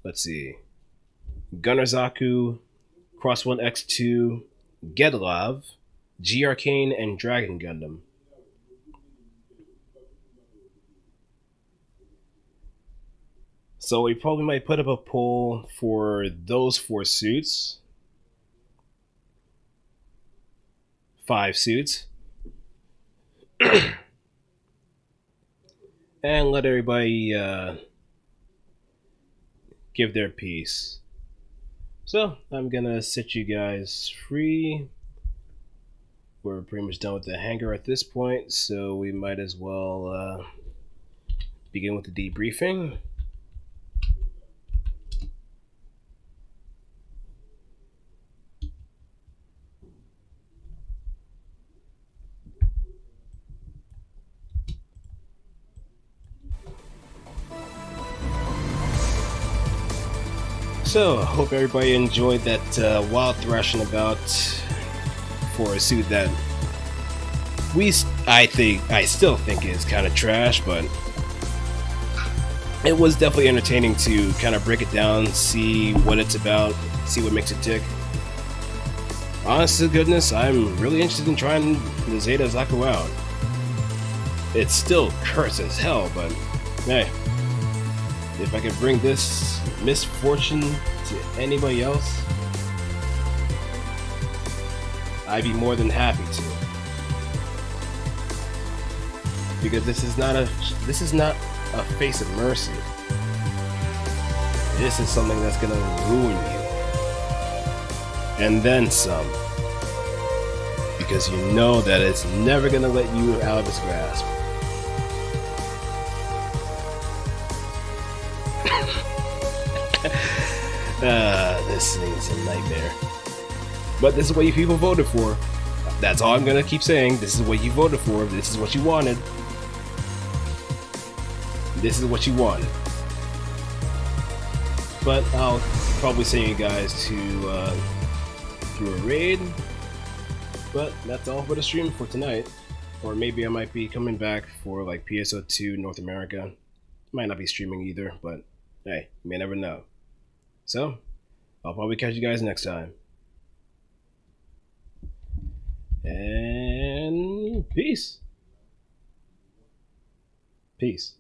let's see, Gunner Zaku, Cross One X2, Gedlav, G Arcane, and Dragon Gundam. So we probably might put up a poll for those 4 suits. 5 suits. And let everybody give their piece. So I'm gonna set you guys free. We're pretty much done with the hangar at this point, so we might as well begin with the debriefing. So, hope everybody enjoyed that wild thrashing about for a suit that I still think is kind of trash, but it was definitely entertaining to kind of break it down, see what it's about, see what makes it tick. Honest to goodness, I'm really interested in trying the Zeta Zaku out. It's still cursed as hell, but hey, if I could bring this misfortune to anybody else, I'd be more than happy to. Because this is not a face of mercy. This is something that's gonna ruin you. And then some. Because you know that it's never gonna let you out of its grasp. This thing's a nightmare. But this is what you people voted for. That's all I'm gonna keep saying. This is what you voted for. This is what you wanted. This is what you wanted. But I'll probably send you guys to a raid. But that's all for the stream for tonight. Or maybe I might be coming back for like PSO2 North America. Might not be streaming either, but hey, you may never know. So, I'll probably catch you guys next time. And peace. Peace.